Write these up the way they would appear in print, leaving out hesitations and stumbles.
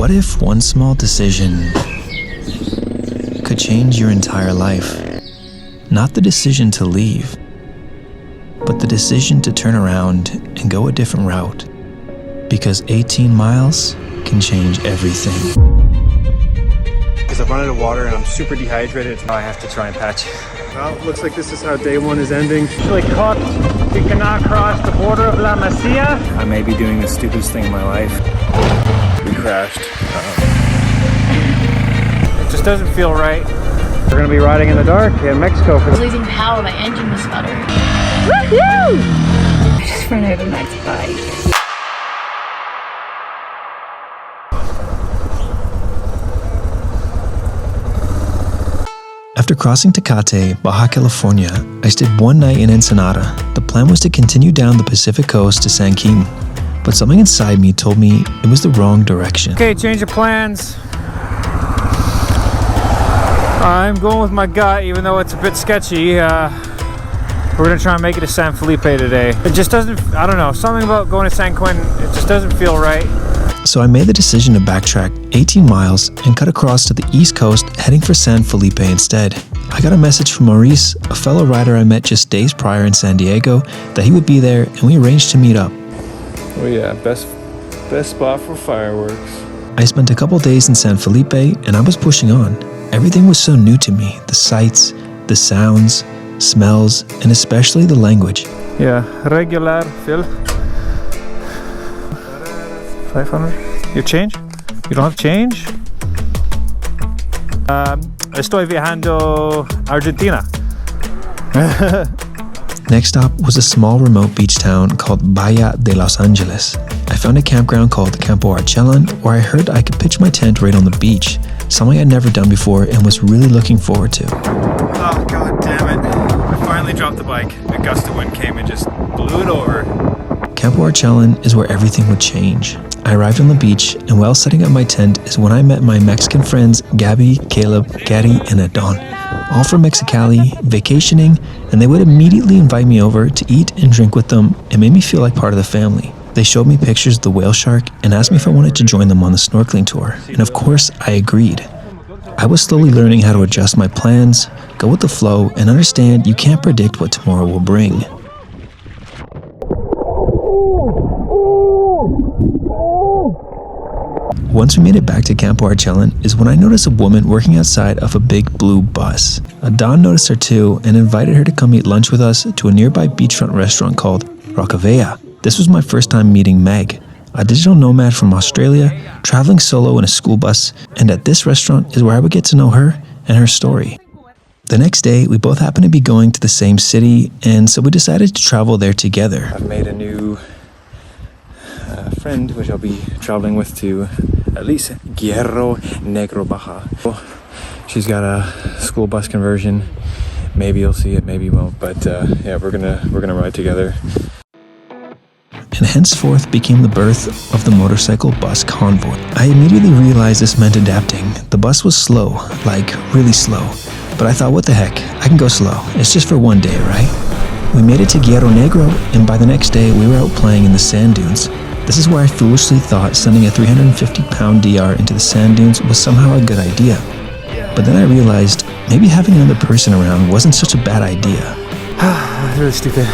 What if one small decision could change your entire life? Not the decision to leave, but the decision to turn around and go a different route. Because 18 miles can change everything. Because I've run out of water and I'm super dehydrated. Now I have to try and patch. Well, looks like this is how day one is ending. Really cooked. We cannot cross the border of La Masia. I may be doing the stupidest thing in my life. We crashed. It just doesn't feel right. We're gonna be riding in the dark in Mexico. I was losing power, my engine was sputtering. Woohoo! I just ran over Mac's bike. After crossing Tecate, Baja California, I stayed one night in Ensenada. The plan was to continue down the Pacific coast to San Quintin, but something inside me told me it was the wrong direction. Okay, change of plans. I'm going with my gut, even though it's a bit sketchy. We're gonna try and make it to San Felipe today. It just doesn't, I don't know, something about going to San Quintin, it just doesn't feel right. So I made the decision to backtrack 18 miles and cut across to the east coast, heading for San Felipe instead. I got a message from Maurice, a fellow rider I met just days prior in San Diego, that he would be there, and we arranged to meet up. Oh yeah, best spot for fireworks. I spent a couple days in San Felipe, and I was pushing on. Everything was so new to me, the sights, the sounds, smells, and especially the language. Yeah, regular, Phil. 500. Your change? You don't have change? Estoy viajando Argentina. Next stop was a small remote beach town called Baja de Los Angeles. I found a campground called Campo Archelan where I heard I could pitch my tent right on the beach, something I'd never done before and was really looking forward to. Oh, god damn it. I finally dropped the bike. A gust of wind came and just blew it over. Campo Archelan is where everything would change. I arrived on the beach, and while setting up my tent is when I met my Mexican friends Gabby, Caleb, Gary, and Adon, all from Mexicali, vacationing, and they would immediately invite me over to eat and drink with them and made me feel like part of the family. They showed me pictures of the whale shark and asked me if I wanted to join them on the snorkeling tour, and of course I agreed. I was slowly learning how to adjust my plans, go with the flow, and understand you can't predict what tomorrow will bring. Once we made it back to Campo Archelan is when I noticed a woman working outside of a big blue bus. Adon noticed her too and invited her to come eat lunch with us to a nearby beachfront restaurant called Rockavea. This was my first time meeting Meg, a digital nomad from Australia, traveling solo in a school bus, and at this restaurant is where I would get to know her and her story. The next day, we both happened to be going to the same city, and so we decided to travel there together. I've made a new friend, which I'll be traveling with to at least Guerrero Negro, Baja. She's got a school bus conversion. Maybe you'll see it, maybe you won't, but yeah, we're gonna ride together. And henceforth became the birth of the motorcycle bus convoy. I immediately realized this meant adapting. The bus was slow, like really slow, but I thought, what the heck, I can go slow. It's just for one day, right? We made it to Guerrero Negro, and by the next day we were out playing in the sand dunes. This is where I foolishly thought sending a 350-pound DR into the sand dunes was somehow a good idea. But then I realized maybe having another person around wasn't such a bad idea. Really stupid.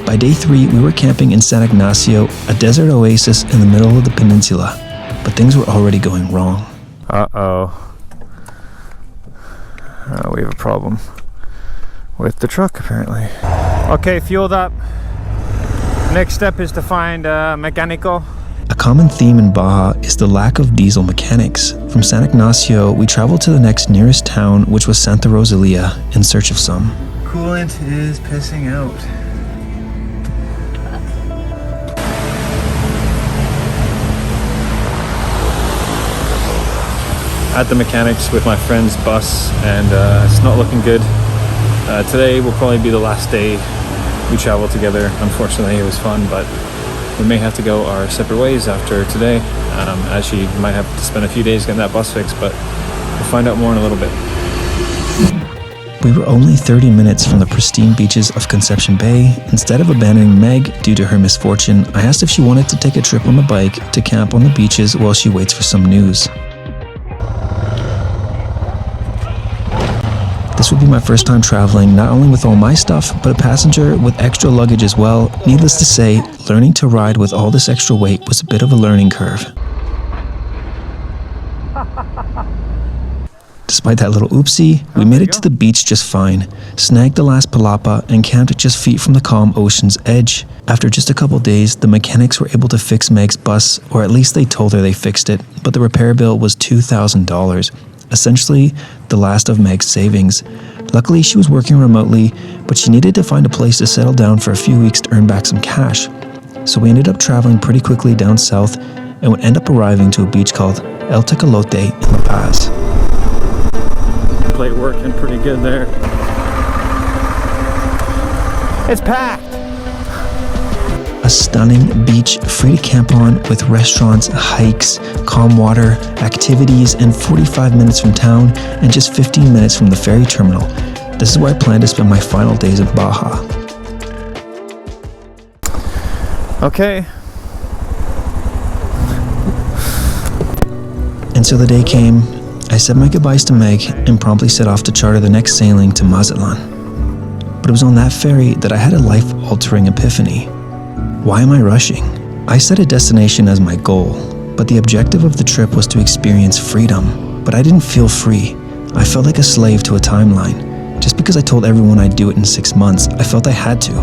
By day 3, we were camping in San Ignacio, a desert oasis in the middle of the peninsula, but things were already going wrong. We have a problem with the truck, apparently. Okay, fueled up. Next step is to find a mecánico. A common theme in Baja is the lack of diesel mechanics. From San Ignacio, we traveled to the next nearest town, which was Santa Rosalia, in search of some. Coolant is pissing out. At the mechanics with my friend's bus, and it's not looking good. Today will probably be the last day we travel together. Unfortunately, it was fun, but we may have to go our separate ways after today, as she might have to spend a few days getting that bus fixed, but we'll find out more in a little bit. We were only 30 minutes from the pristine beaches of Conception Bay. Instead of abandoning Meg due to her misfortune, I asked if she wanted to take a trip on the bike to camp on the beaches while she waits for some news. This would be my first time traveling, not only with all my stuff, but a passenger with extra luggage as well. Needless to say, learning to ride with all this extra weight was a bit of a learning curve. Despite that little oopsie, we made it to the beach just fine, snagged the last palapa, and camped just feet from the calm ocean's edge. After just a couple days, the mechanics were able to fix Meg's bus, or at least they told her they fixed it, but the repair bill was $2,000, essentially the last of Meg's savings. Luckily, she was working remotely, but she needed to find a place to settle down for a few weeks to earn back some cash. So we ended up traveling pretty quickly down south and would end up arriving to a beach called El Tecolote in La Paz. Plate working pretty good there. It's packed. A stunning beach free to camp on with restaurants, hikes, calm water, activities, and 45 minutes from town and just 15 minutes from the ferry terminal. This is where I plan to spend my final days in Baja. Okay. And so the day came. I said my goodbyes to Meg and promptly set off to charter the next sailing to Mazatlan. But it was on that ferry that I had a life-altering epiphany. Why am I rushing? I set a destination as my goal, but the objective of the trip was to experience freedom. But I didn't feel free. I felt like a slave to a timeline. Just because I told everyone I'd do it in 6 months, I felt I had to.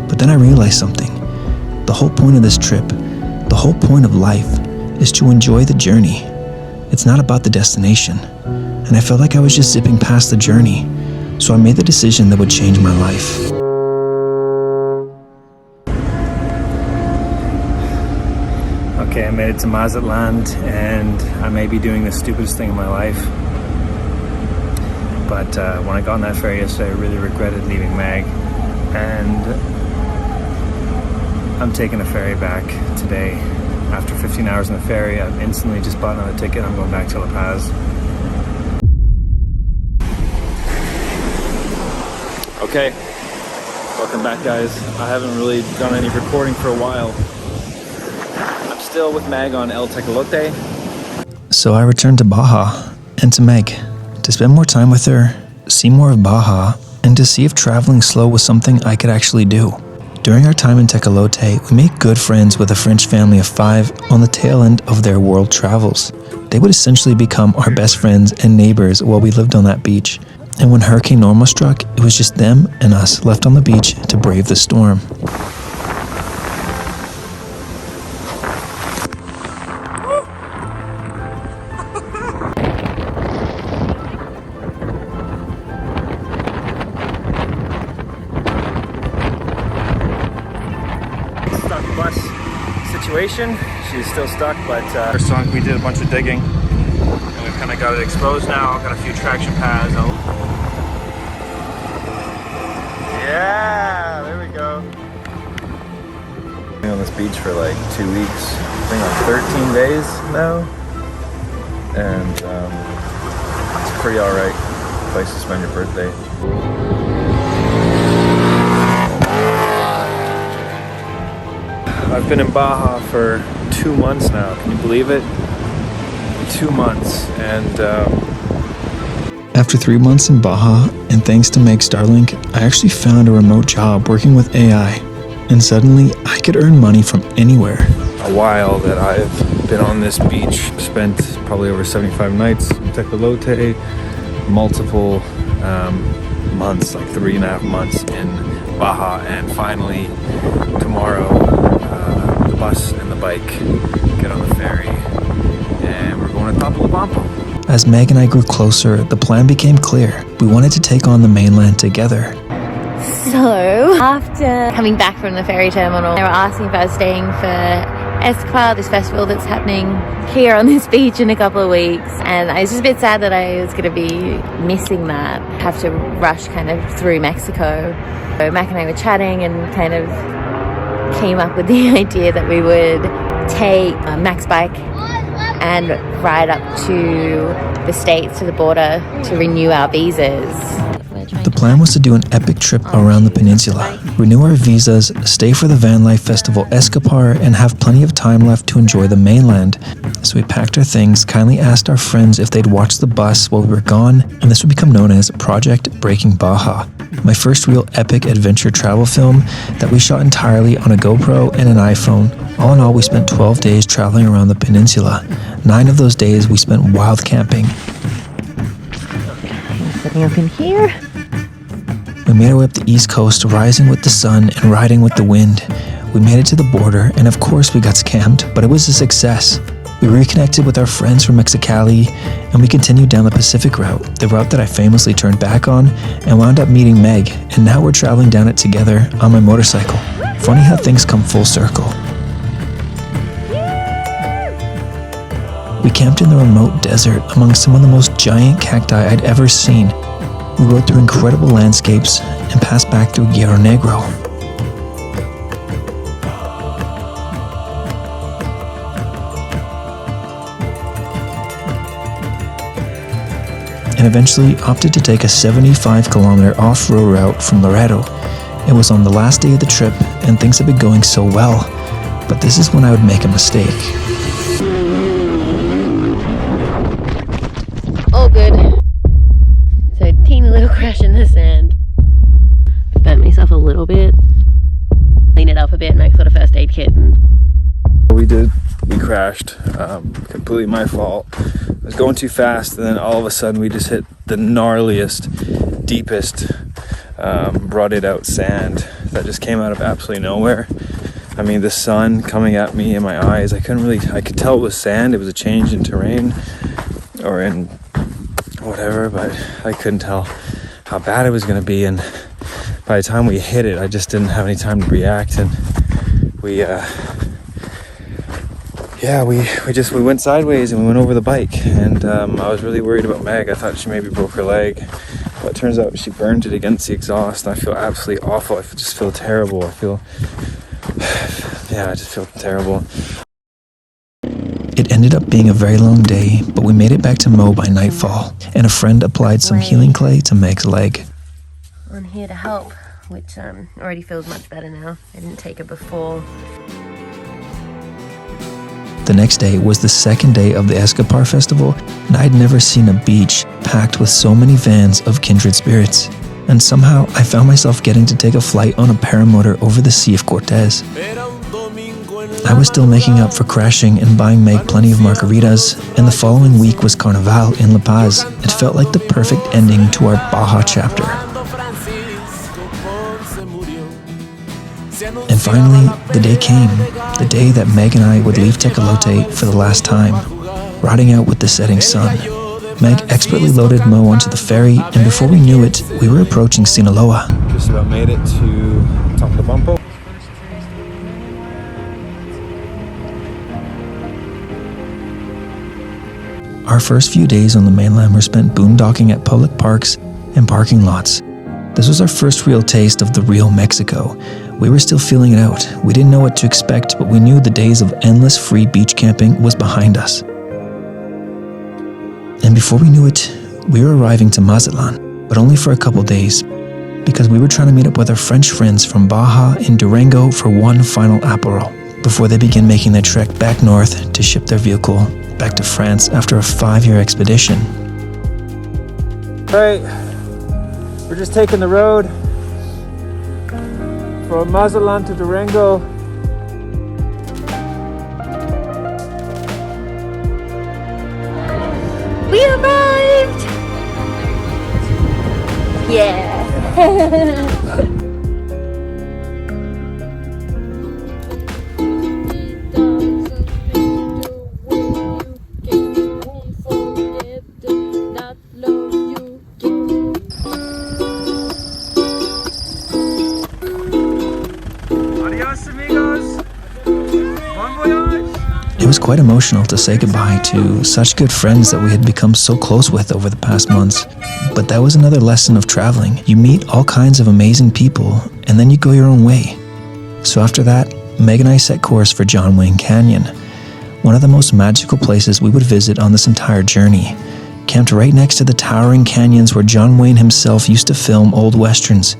But then I realized something. The whole point of this trip, the whole point of life, is to enjoy the journey. It's not about the destination. And I felt like I was just zipping past the journey. So I made the decision that would change my life. Okay, I made it to Mazatlan, and I may be doing the stupidest thing in my life. But when I got on that ferry yesterday, I really regretted leaving Meg. And I'm taking a ferry back today. After 15 hours on the ferry, I've instantly just bought another ticket. I'm going back to La Paz. Okay, welcome back, guys. I haven't really done any recording for a while. I'm still with Meg on El Tecolote. So I returned to Baja and to Meg to spend more time with her, see more of Baja, and to see if traveling slow was something I could actually do. During our time in Tecolote, we made good friends with a French family of 5 on the tail end of their world travels. They would essentially become our best friends and neighbors while we lived on that beach. And when Hurricane Norma struck, it was just them and us left on the beach to brave the storm. Bus situation. She's still stuck, but we did a bunch of digging and we've kind of got it exposed now. Got a few traction pads. Yeah, there we go. Been on this beach for like 2 weeks. I think on 13 days now, and it's a pretty alright place to spend your birthday. I've been in Baja for 2 months now. Can you believe it? 2 months. And after 3 months in Baja, and thanks to Meg Starlink, I actually found a remote job working with AI. And suddenly, I could earn money from anywhere. a while that I've been on this beach. Spent probably over 75 nights in Tecolote, multiple months, like 3.5 months in Baja, and finally tomorrow the bus and the bike get on the ferry and we're going to Topolobampo. As Meg and I grew closer, the plan became clear. We wanted to take on the mainland together. So, after coming back from the ferry terminal, they were asking if I was staying for Esquire, this festival that's happening here on this beach in a couple of weeks. And I was just a bit sad that I was going to be missing that. Have to rush kind of through Mexico. So Mac and I were chatting and kind of came up with the idea that we would take Mac's bike and ride up to the States, to the border, to renew our visas. The plan was to do an epic trip around the peninsula, renew our visas, stay for the van life festival Escapar, and have plenty of time left to enjoy the mainland. So we packed our things, kindly asked our friends if they'd watch the bus while we were gone, and this would become known as Project Breaking Baja, my first real epic adventure travel film that we shot entirely on a GoPro and an iPhone. All in all, we spent 12 days traveling around the peninsula. 9 of those days we spent wild camping. Setting up in here. We made our way up the East Coast, rising with the sun and riding with the wind. We made it to the border, and of course we got scammed, but it was a success. We reconnected with our friends from Mexicali, and we continued down the Pacific route, the route that I famously turned back on, and wound up meeting Meg, and now we're traveling down it together on my motorcycle. Funny how things come full circle. We camped in the remote desert among some of the most giant cacti I'd ever seen. We rode through incredible landscapes and passed back through Hierro Negro. And eventually opted to take a 75-kilometer off-road route from Laredo. It was on the last day of the trip, and things had been going so well, but this is when I would make a mistake. All good. So teeny little crash in the sand. Burnt myself a little bit. Clean it up a bit, make sort of first aid kit. We crashed, completely my fault. I was going too fast, and then all of a sudden we just hit the gnarliest, deepest, rutted out sand that just came out of absolutely nowhere. I mean, the sun coming at me in my eyes, I could tell it was sand. It was a change in terrain or in whatever, but I couldn't tell how bad it was going to be. And by the time we hit it, I just didn't have any time to react, and we went sideways and we went over the bike, and I was really worried about Meg. I thought she maybe broke her leg, but it turns out she burned it against the exhaust, and I feel absolutely awful. I just feel terrible. I just feel terrible. It ended up being a very long day, but we made it back to Mo by nightfall, and a friend applied some healing clay to Meg's leg. I'm here to help, which already feels much better now. I didn't take it before. The next day was the second day of the Escapar Festival, and I'd never seen a beach packed with so many vans of kindred spirits. And somehow, I found myself getting to take a flight on a paramotor over the Sea of Cortez. I was still making up for crashing and buying Meg plenty of margaritas, and the following week was Carnival in La Paz. It felt like the perfect ending to our Baja chapter. And finally, the day came, the day that Meg and I would leave Tecolote for the last time, riding out with the setting sun. Meg expertly loaded Mo onto the ferry, and before we knew it, we were approaching Sinaloa. Just about made it to top of the bumpo. Our first few days on the mainland were spent boondocking at public parks and parking lots. This was our first real taste of the real Mexico. We were still feeling it out. We didn't know what to expect, but we knew the days of endless free beach camping was behind us. And before we knew it, we were arriving to Mazatlan, but only for a couple days, because we were trying to meet up with our French friends from Baja and Durango for one final Aperol, before they begin making their trek back north to ship their vehicle back to France after a 5-year expedition. Right, we're just taking the road from Mazatlan to Durango. We arrived! Yeah! It was quite emotional to say goodbye to such good friends that we had become so close with over the past months. But that was another lesson of traveling. You meet all kinds of amazing people, and then you go your own way. So after that, Meg and I set course for John Wayne Canyon, one of the most magical places we would visit on this entire journey. camped right next to the towering canyons where John Wayne himself used to film old westerns.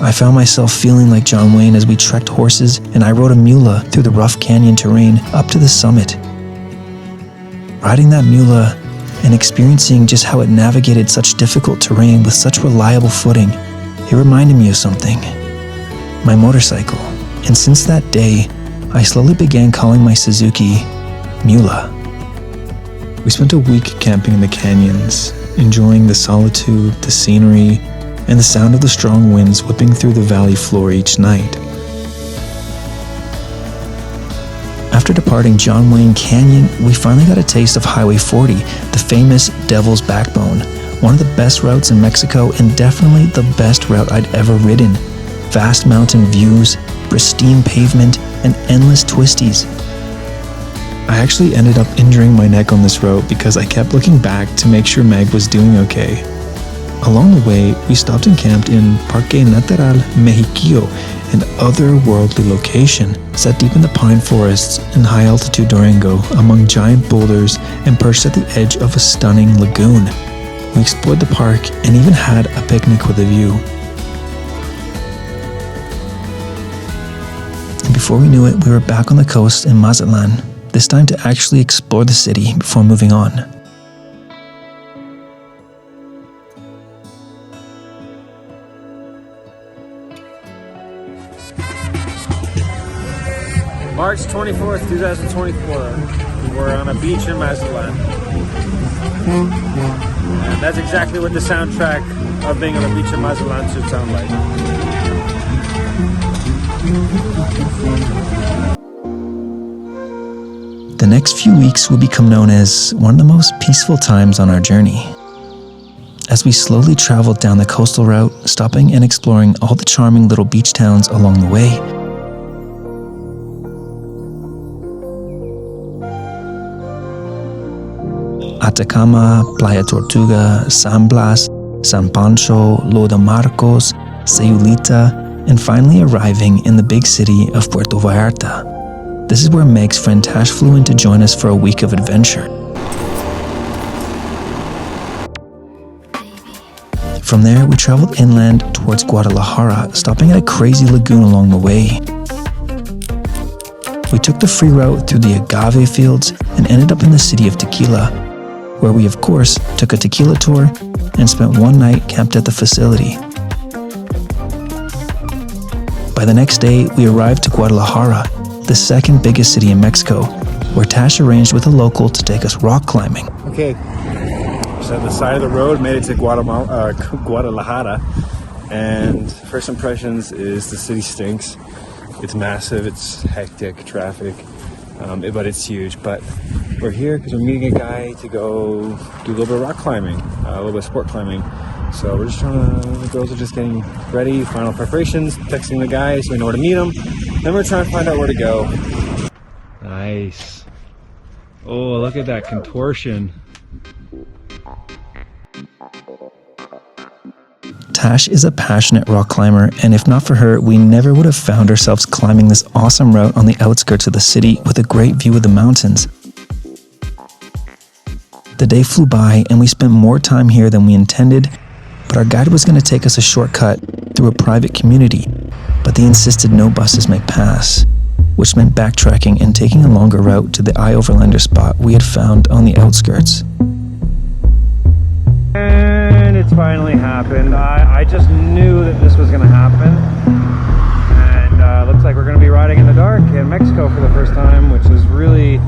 I found myself feeling like John Wayne as we trekked horses and I rode a mula through the rough canyon terrain up to the summit. Riding that mula and experiencing just how it navigated such difficult terrain with such reliable footing, it reminded me of something. My motorcycle. And since that day, I slowly began calling my Suzuki Mula. We spent a week camping in the canyons, enjoying the solitude, the scenery, and the sound of the strong winds whipping through the valley floor each night. After departing John Wayne Canyon, we finally got a taste of Highway 40, the famous Devil's Backbone, one of the best routes in Mexico and definitely the best route I'd ever ridden. Vast mountain views, pristine pavement, and endless twisties. I actually ended up injuring my neck on this route because I kept looking back to make sure Meg was doing okay. Along the way, we stopped and camped in Parque Natural Mexiquillo, an otherworldly location set deep in the pine forests in high-altitude Durango among giant boulders and perched at the edge of a stunning lagoon. We explored the park and even had a picnic with a view. And before we knew it, we were back on the coast in Mazatlan, this time to actually explore the city before moving on. March 24th, 2024. We're on a beach in Mazatlan. And that's exactly what the soundtrack of being on a beach in Mazatlan should sound like. The next few weeks will become known as one of the most peaceful times on our journey. As we slowly traveled down the coastal route, stopping and exploring all the charming little beach towns along the way. Atacama, Playa Tortuga, San Blas, San Pancho, Loda Marcos, Sayulita, and finally arriving in the big city of Puerto Vallarta. This is where Meg's friend Tash flew in to join us for a week of adventure. From there, we traveled inland towards Guadalajara, stopping at a crazy lagoon along the way. We took the free route through the agave fields and ended up in the city of Tequila, where we of course took a tequila tour and spent one night camped at the facility. By the next day, we arrived to Guadalajara, the second biggest city in Mexico, where Tash arranged with a local to take us rock climbing. Okay, so at the side of the road, made it to Guadalajara, and first impressions is the city stinks. It's massive, it's hectic, traffic, but it's huge. But we're here because we're meeting a guy to go do a little bit of rock climbing, a little bit of sport climbing. So we're just the girls are just getting ready, final preparations, texting the guy so we know where to meet him. Then we're trying to find out where to go. Nice. Oh, look at that contortion. Tash is a passionate rock climber, and if not for her, we never would have found ourselves climbing this awesome route on the outskirts of the city with a great view of the mountains. The day flew by, and we spent more time here than we intended, but our guide was going to take us a shortcut through a private community, but they insisted no buses might pass, which meant backtracking and taking a longer route to the I-Overlander spot we had found on the outskirts. And it's finally happened. I just knew that this was going to happen. And looks like we're going to be riding in the dark in Mexico for the first time, which is really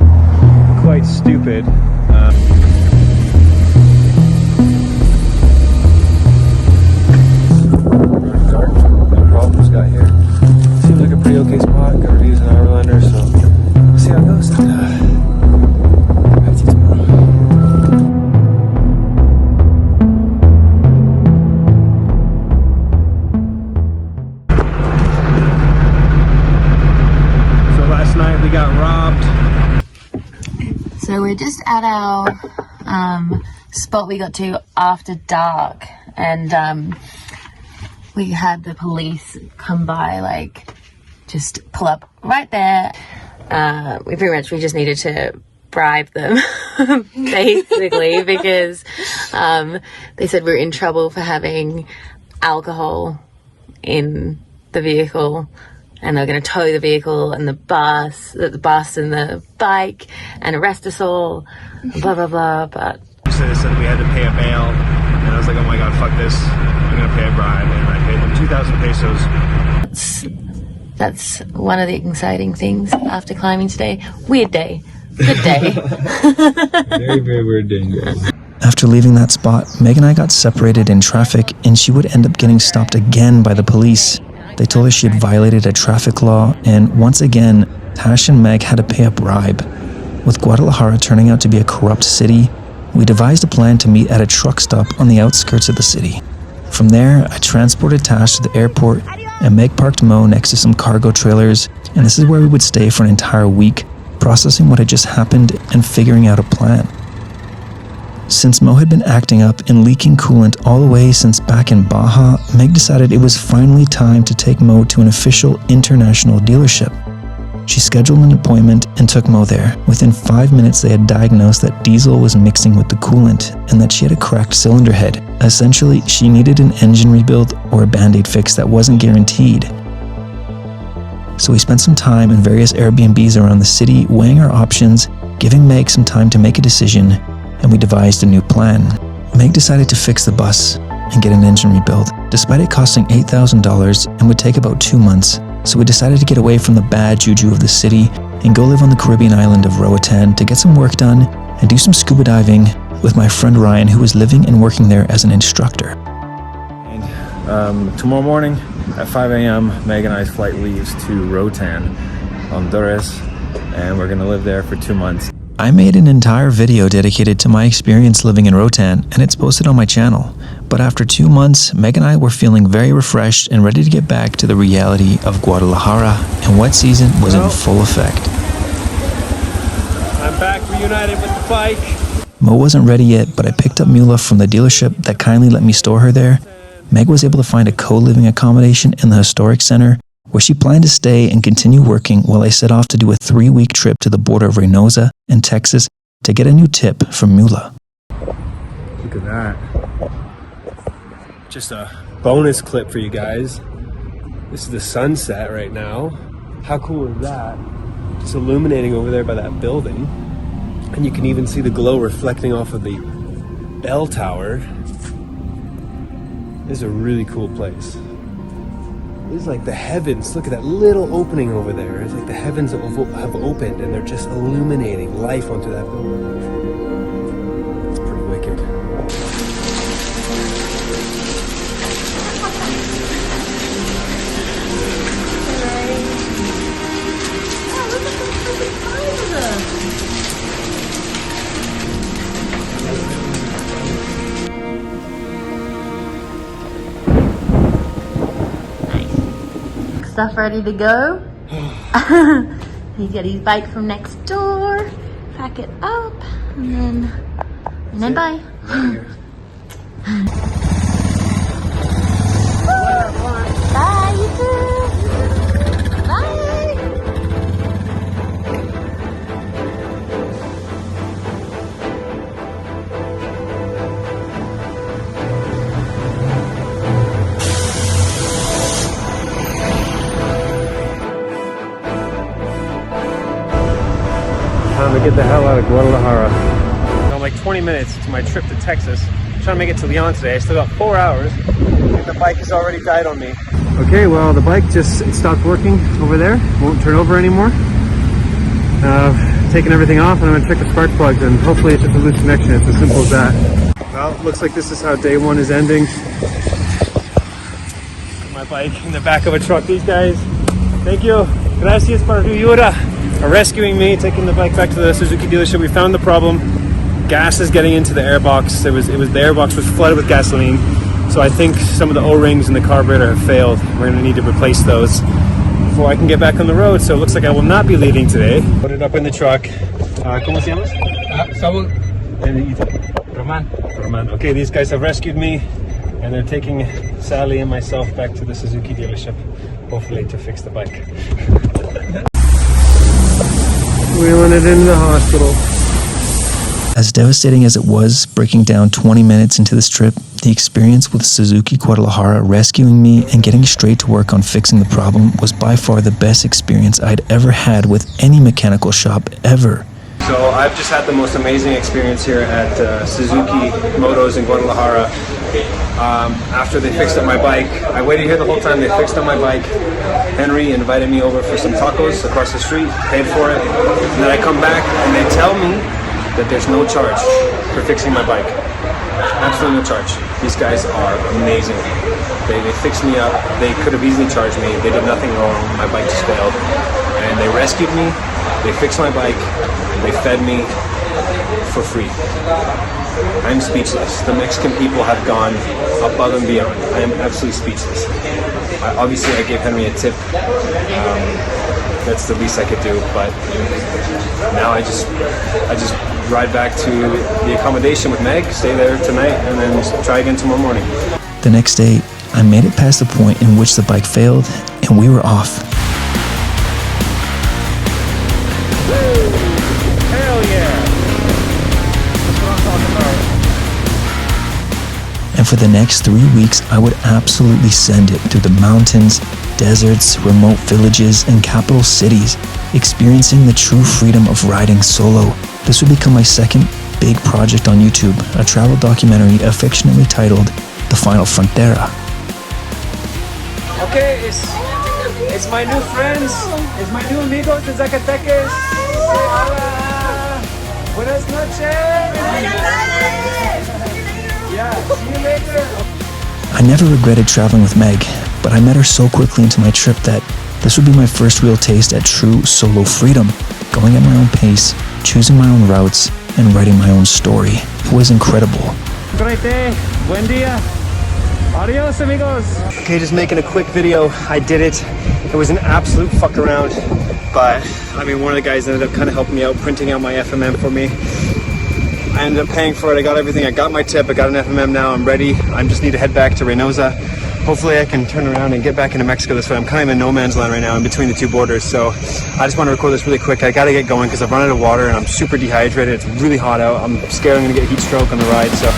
quite stupid. Dark, no problems got here. Seems like a pretty okay spot. Got reviews in Overlander, so we'll see how it goes. I'll see you tomorrow. We got robbed. So we're just at our spot we got to after dark, and we had the police come by, like just pull up right there. We just needed to bribe them basically, because they said we're in trouble for having alcohol in the vehicle, and they're going to tow the vehicle and the bus and the bike and arrest us all, blah blah blah. But so they said we had to pay a bail, and I was like, oh my god, fuck this, I'm gonna pay a bribe, and I paid them 2,000 pesos. That's one of the exciting things after climbing today. Weird day. Good day. Very, very weird day, guys. After leaving that spot, Meg and I got separated in traffic, and she would end up getting stopped again by the police. They told her she had violated a traffic law, and once again, Tash and Meg had to pay a bribe. With Guadalajara turning out to be a corrupt city, we devised a plan to meet at a truck stop on the outskirts of the city. From there, I transported Tash to the airport, and Meg parked Mo next to some cargo trailers, and this is where we would stay for an entire week, processing what had just happened and figuring out a plan. Since Mo had been acting up and leaking coolant all the way since back in Baja, Meg decided it was finally time to take Mo to an official international dealership. She scheduled an appointment and took Mo there. Within 5 minutes, they had diagnosed that diesel was mixing with the coolant and that she had a cracked cylinder head. Essentially, she needed an engine rebuild or a band-aid fix that wasn't guaranteed. So we spent some time in various Airbnbs around the city weighing our options, giving Meg some time to make a decision, and we devised a new plan. Meg decided to fix the bus and get an engine rebuild, despite it costing $8,000 and would take about 2 months. So we decided to get away from the bad juju of the city and go live on the Caribbean island of Roatan to get some work done and do some scuba diving with my friend Ryan, who was living and working there as an instructor. And tomorrow morning at 5 a.m., Meg and I's flight leaves to Roatan, Honduras, and we're gonna live there for 2 months. I made an entire video dedicated to my experience living in Roatan, and it's posted on my channel. But after 2 months, Meg and I were feeling very refreshed and ready to get back to the reality of Guadalajara, and wet season was in full effect. I'm back reunited with the bike. Mo wasn't ready yet, but I picked up Mula from the dealership that kindly let me store her there. Meg was able to find a co-living accommodation in the historic center, where she planned to stay and continue working while I set off to do a 3-week trip to the border of Reynosa and Texas to get a new tip from Mula. Look at that. Just a bonus clip for you guys. This is the sunset right now. How cool is that? Just illuminating over there by that building. And you can even see the glow reflecting off of the bell tower. This is a really cool place. This is like the heavens. Look at that little opening over there. It's like the heavens have opened and they're just illuminating life onto that building. It's pretty wicked. Stuff ready to go. He got his bike from next door. Pack it up, and then bye. Bye, you too. Bye. Time to get the hell out of Guadalajara. I'm like 20 minutes to my trip to Texas. I'm trying to make it to Leon today. I still got 4 hours. And the bike has already died on me. Okay, well the bike just stopped working over there. Won't turn over anymore. Taking everything off, and I'm gonna check the spark plugs, and hopefully it's just a loose connection. It's as simple as that. Well, looks like this is how day 1 is ending. My bike in the back of a truck. These guys, thank you. Gracias por tu ayuda. Are rescuing me, taking the bike back to the Suzuki dealership. We found the problem. Gas is getting into the airbox. The airbox was flooded with gasoline. So I think some of the O-rings in the carburetor have failed. We're gonna need to replace those before I can get back on the road. So it looks like I will not be leaving today. Put it up in the truck. ¿Cómo se llamas? Saúl. Roman. Okay, these guys have rescued me, and they're taking Sally and myself back to the Suzuki dealership, hopefully to fix the bike. Wheeling it into the hospital. As devastating as it was, breaking down 20 minutes into this trip, the experience with Suzuki Guadalajara rescuing me and getting straight to work on fixing the problem was by far the best experience I'd ever had with any mechanical shop ever. So I've just had the most amazing experience here at Suzuki Motos in Guadalajara. After they fixed up my bike, I waited here the whole time. They fixed up my bike. Henry invited me over for some tacos across the street, paid for it, and then I come back and they tell me that there's no charge for fixing my bike. Absolutely no charge. These guys are amazing. They fixed me up. They could have easily charged me. They did nothing wrong. My bike just failed. And they rescued me. They fixed my bike. They fed me for free. I'm speechless. The Mexican people have gone above and beyond. I am absolutely speechless. Obviously, I gave Henry a tip. That's the least I could do. But now I just ride back to the accommodation with Meg, stay there tonight, and then try again tomorrow morning. The next day, I made it past the point in which the bike failed, and we were off. Hell yeah! That's what I'm talking about. And for the next 3 weeks, I would absolutely send it through the mountains, deserts, remote villages, and capital cities, experiencing the true freedom of riding solo. This would become my second big project on YouTube, a travel documentary affectionately titled The Final Frontera. Okay, it's my new friends, it's my new amigos de Zacatecas. Hola! Buenas noches! Yeah, see you later. I never regretted traveling with Meg, but I met her so quickly into my trip that this would be my first real taste at true solo freedom, going at my own pace, choosing my own routes, and writing my own story. It was incredible. Buen dia. Adios, amigos. Okay, just making a quick video. I did it. It was an absolute fuck around, but I mean, one of the guys ended up kind of helping me out, printing out my FMM for me. I ended up paying for it. I got everything. I got my tip. I got an FMM now. I'm ready. I just need to head back to Reynosa. Hopefully I can turn around and get back into Mexico this way. I'm kind of in no man's land right now, in between the two borders, so I just want to record this really quick. I gotta get going because I've run out of water and I'm super dehydrated. It's really hot out. I'm scared I'm gonna get heat stroke on the ride, so.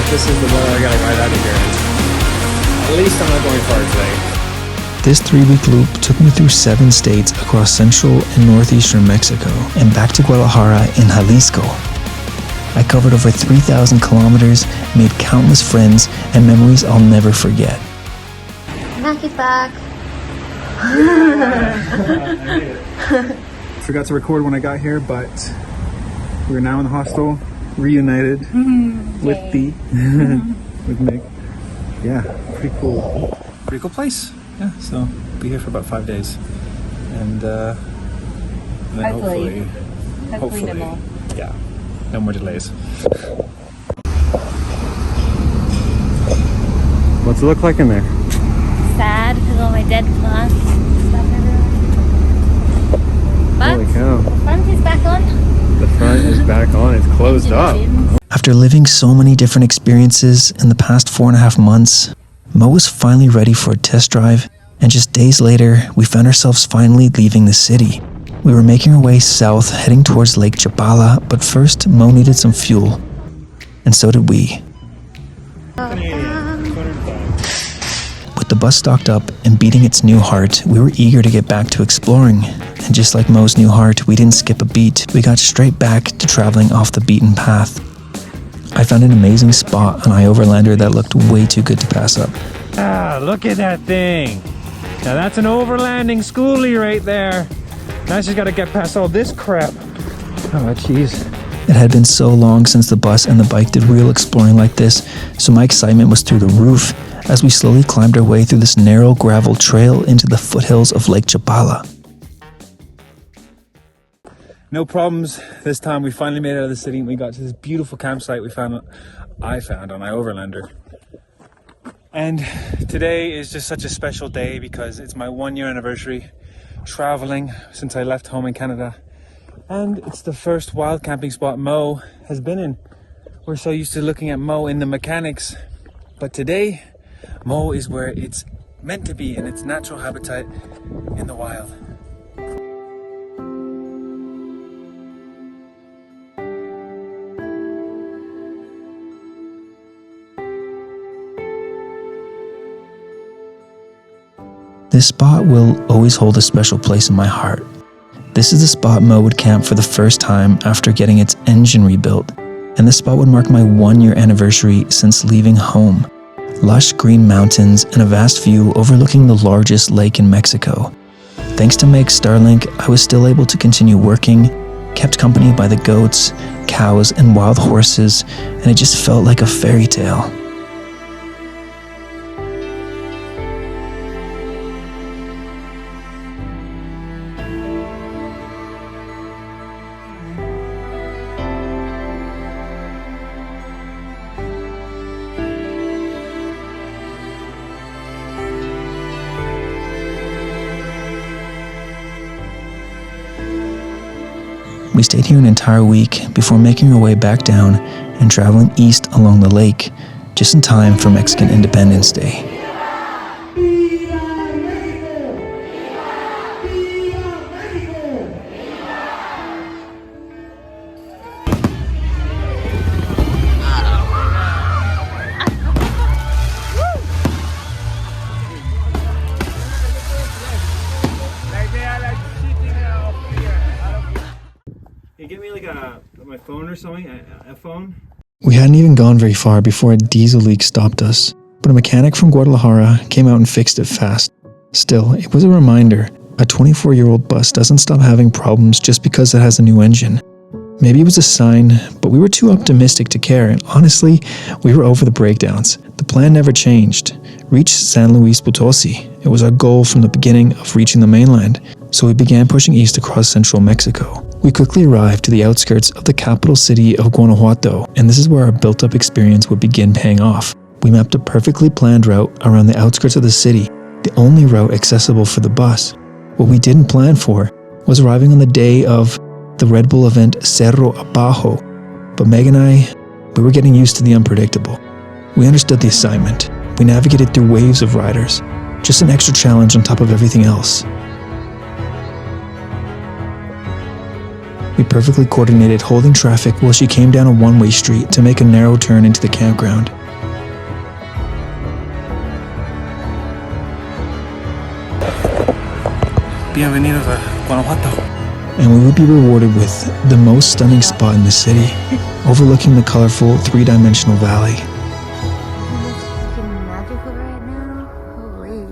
This is the weather I gotta ride out of here. At least I'm not going far today. This 3-week loop took me through 7 states across central and northeastern Mexico and back to Guadalajara in Jalisco. I covered over 3,000 kilometers, made countless friends, and memories I'll never forget. Mac is back. Forgot to record when I got here, but we're now in the hostel, reunited with with Meg. Yeah, pretty cool place. Yeah, so be here for about 5 days, and then hopefully no more. Yeah, no more delays. What's it look like in there? Sad because all my dead plants stuff everywhere. But Holy cow! the front is back on. The front is back on. It's closed up. After living so many different experiences in the past 4.5 months, Mo was finally ready for a test drive, and just days later, we found ourselves finally leaving the city. We were making our way south, heading towards Lake Chapala, but first, Mo needed some fuel, and so did we. With the bus stocked up and beating its new heart, we were eager to get back to exploring. And just like Mo's new heart, we didn't skip a beat. We got straight back to traveling off the beaten path. I found an amazing spot on iOverlander that looked way too good to pass up. Ah, look at that thing. Now that's an overlanding schoolie right there. Now I just gotta get past all this crap. Oh, jeez. It had been so long since the bus and the bike did real exploring like this, so my excitement was through the roof as we slowly climbed our way through this narrow gravel trail into the foothills of Lake Chapala. No problems this time. We finally made it out of the city and we got to this beautiful campsite I found on my overlander. And today is just such a special day because it's my 1 year anniversary traveling since I left home in Canada. And it's the first wild camping spot Mo has been in. We're so used to looking at Mo in the mechanics, but today Mo is where it's meant to be in its natural habitat in the wild. This spot will always hold a special place in my heart. This is the spot Mo would camp for the first time after getting its engine rebuilt, and this spot would mark my 1 year anniversary since leaving home. Lush green mountains and a vast view overlooking the largest lake in Mexico. Thanks to Meg's Starlink, I was still able to continue working, kept company by the goats, cows, and wild horses, and it just felt like a fairy tale. We stayed here an entire week before making our way back down and traveling east along the lake, just in time for Mexican Independence Day. Can you get me like my phone or something? A phone? We hadn't even gone very far before a diesel leak stopped us, but a mechanic from Guadalajara came out and fixed it fast. Still, it was a reminder, a 24-year-old bus doesn't stop having problems just because it has a new engine. Maybe it was a sign, but we were too optimistic to care, and honestly, we were over the breakdowns. The plan never changed. Reach San Luis Potosi. It was our goal from the beginning of reaching the mainland, so we began pushing east across central Mexico. We quickly arrived to the outskirts of the capital city of Guanajuato, and this is where our built-up experience would begin paying off. We mapped a perfectly planned route around the outskirts of the city, the only route accessible for the bus. What we didn't plan for was arriving on the day of the Red Bull event Cerro Abajo, but Meg and we were getting used to the unpredictable. We understood the assignment. We navigated through waves of riders, just an extra challenge on top of everything else. We perfectly coordinated holding traffic while she came down a one-way street to make a narrow turn into the campground. Bienvenidos a Guanajuato. And we would be rewarded with the most stunning spot in the city, overlooking the colorful three-dimensional valley. It's freaking magical right now. Holy.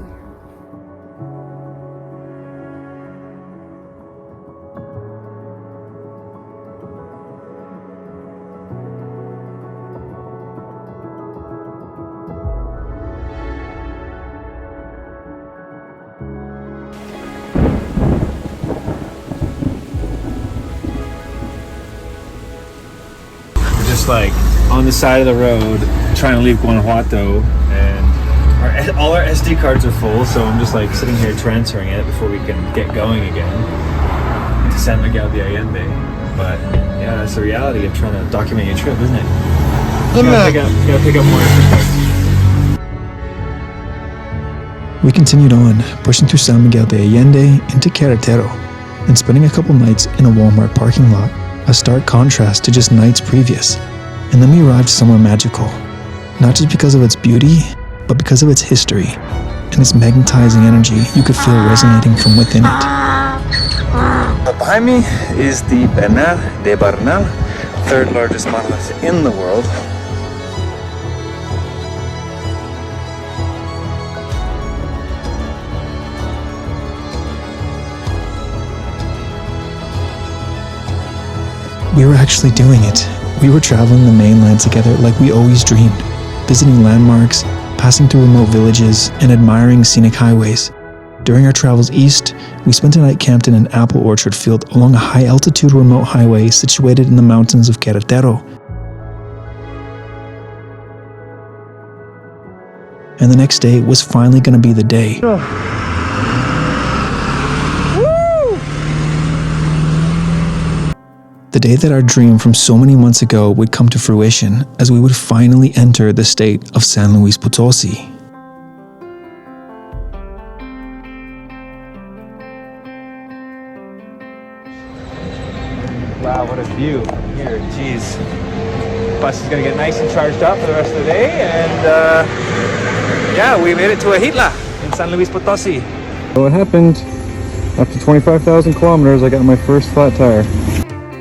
Just like on the side of the road trying to leave Guanajuato, and all our SD cards are full, so I'm just like sitting here transferring it before we can get going again to San Miguel de Allende. But yeah, that's the reality of trying to document your trip, isn't it? You gotta pick up more SD cards. We continued on, pushing through San Miguel de Allende into Querétaro, and spending a couple nights in a Walmart parking lot, a stark contrast to just nights previous. And then we arrived somewhere magical, not just because of its beauty, but because of its history, and its magnetizing energy you could feel resonating from within it. Behind me is the Bernal de Bernal, third largest monolith in the world. We were actually doing it. We were traveling the mainland together like we always dreamed, visiting landmarks, passing through remote villages, and admiring scenic highways. During our travels east, We spent a night camped in an apple orchard field along a high-altitude remote highway situated in the mountains of Querétaro. And the next day was finally going to be the day. The day that our dream from so many months ago would come to fruition, as we would finally enter the state of San Luis Potosi. Wow, what a view here, jeez. Bus is gonna get nice and charged up for the rest of the day, and yeah, we made it to Ahitla in San Luis Potosi. So what happened? After 25,000 kilometers, I got my first flat tire.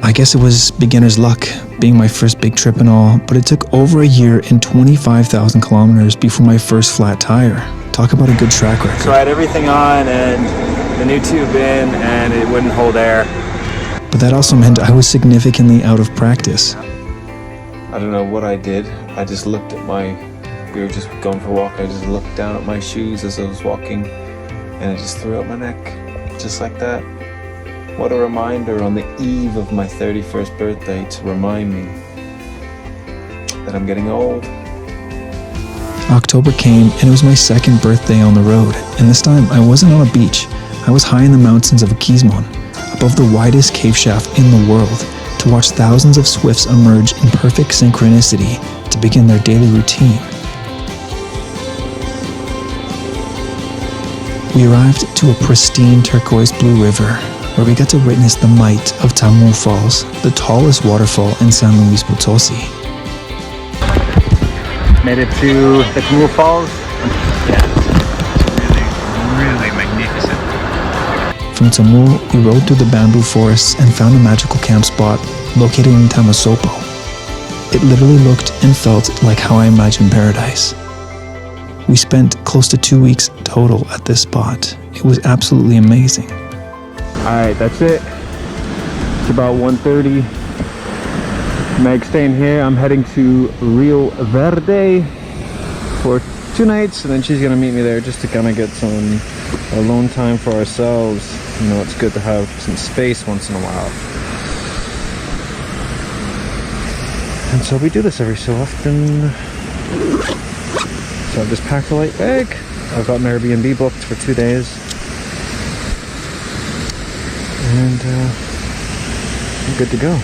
I guess it was beginner's luck, being my first big trip and all, but it took over a year and 25,000 kilometers before my first flat tire. Talk about a good track record. So I had everything on and the new tube in, and it wouldn't hold air. But that also meant I was significantly out of practice. I don't know what I did. I just looked at we were just going for a walk. I just looked down at my shoes as I was walking, and I just threw out my neck, just like that. What a reminder on the eve of my 31st birthday to remind me that I'm getting old. October came and it was my second birthday on the road, and this time I wasn't on a beach. I was high in the mountains of Aquismon, above the widest cave shaft in the world, to watch thousands of swifts emerge in perfect synchronicity to begin their daily routine. We arrived to a pristine turquoise blue river, where we got to witness the might of Tamu Falls, the tallest waterfall in San Luis Potosi. Made it to the Tamu Falls. Yeah, really magnificent. From Tamu, we rode through the bamboo forests and found a magical camp spot located in Tamasopo. It literally looked and felt like how I imagined paradise. We spent close to 2 weeks total at this spot. It was absolutely amazing. Alright, that's it. It's about 1:30. Meg's staying here. I'm heading to Rio Verde for 2 nights, and then she's gonna meet me there just to kind of get some alone time for ourselves. You know, it's good to have some space once in a while. And so we do this every so often. So I've just packed a light bag. I've got an Airbnb booked for 2 days. And I'm good to go.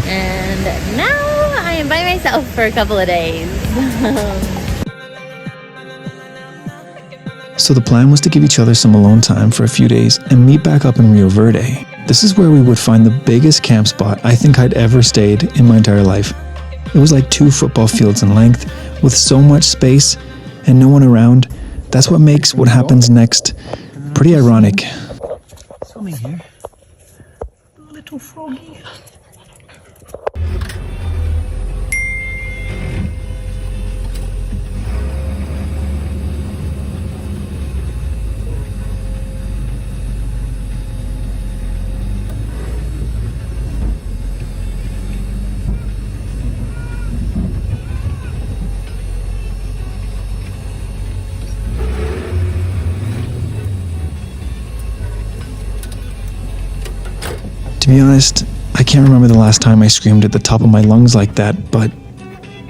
And now I am by myself for a couple of days. So the plan was to give each other some alone time for a few days and meet back up in Rio Verde. This is where we would find the biggest camp spot I think I'd ever stayed in my entire life. It was like 2 football fields in length, with so much space and no one around. That's what makes what happens next pretty ironic. Swimming here. Little froggy. To be honest, I can't remember the last time I screamed at the top of my lungs like that, but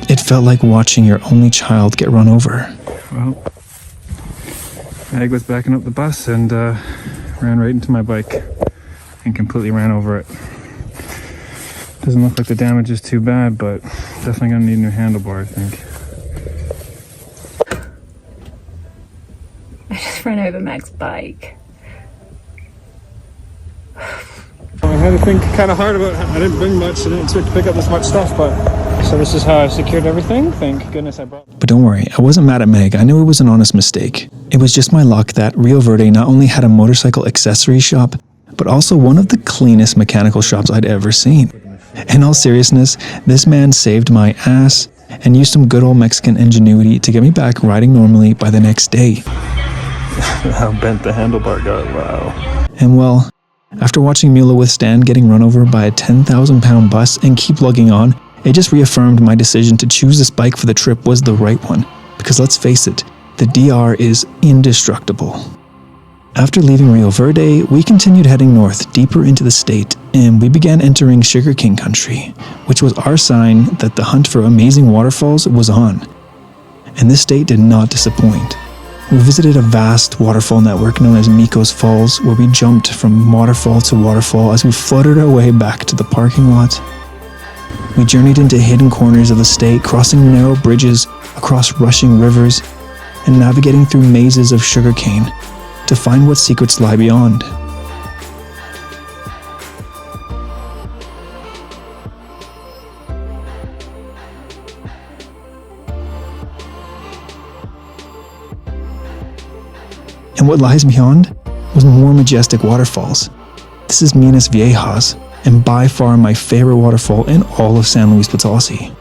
it felt like watching your only child get run over. Well, Meg was backing up the bus and ran right into my bike and completely ran over it. Doesn't look like the damage is too bad, but definitely gonna need a new handlebar, I think. I just ran over Meg's bike. I had to think kind of hard about it. I didn't bring much, I didn't expect to pick up this much stuff, but so this is how I secured everything. Thank goodness I brought. But don't worry, I wasn't mad at Meg. I knew it was an honest mistake. It was just my luck that Rio Verde not only had a motorcycle accessory shop, but also one of the cleanest mechanical shops I'd ever seen. In all seriousness, this man saved my ass and used some good old Mexican ingenuity to get me back riding normally by the next day. How bent the handlebar got, wow. And well, after watching Mula withstand getting run over by a 10,000-pound bus and keep lugging on, it just reaffirmed my decision to choose this bike for the trip was the right one. Because let's face it, The DR is indestructible. After leaving Rio Verde, we continued heading north deeper into the state, and we began entering sugarcane country, which was our sign that the hunt for amazing waterfalls was on. And this state did not disappoint. We visited a vast waterfall network known as Miko's Falls, where we jumped from waterfall to waterfall as we floated our way back to the parking lot. We journeyed into hidden corners of the state, crossing narrow bridges, across rushing rivers, and navigating through mazes of sugarcane to find what secrets lie beyond. And what lies beyond was more majestic waterfalls. This is Minas Viejas, and by far my favorite waterfall in all of San Luis Potosi.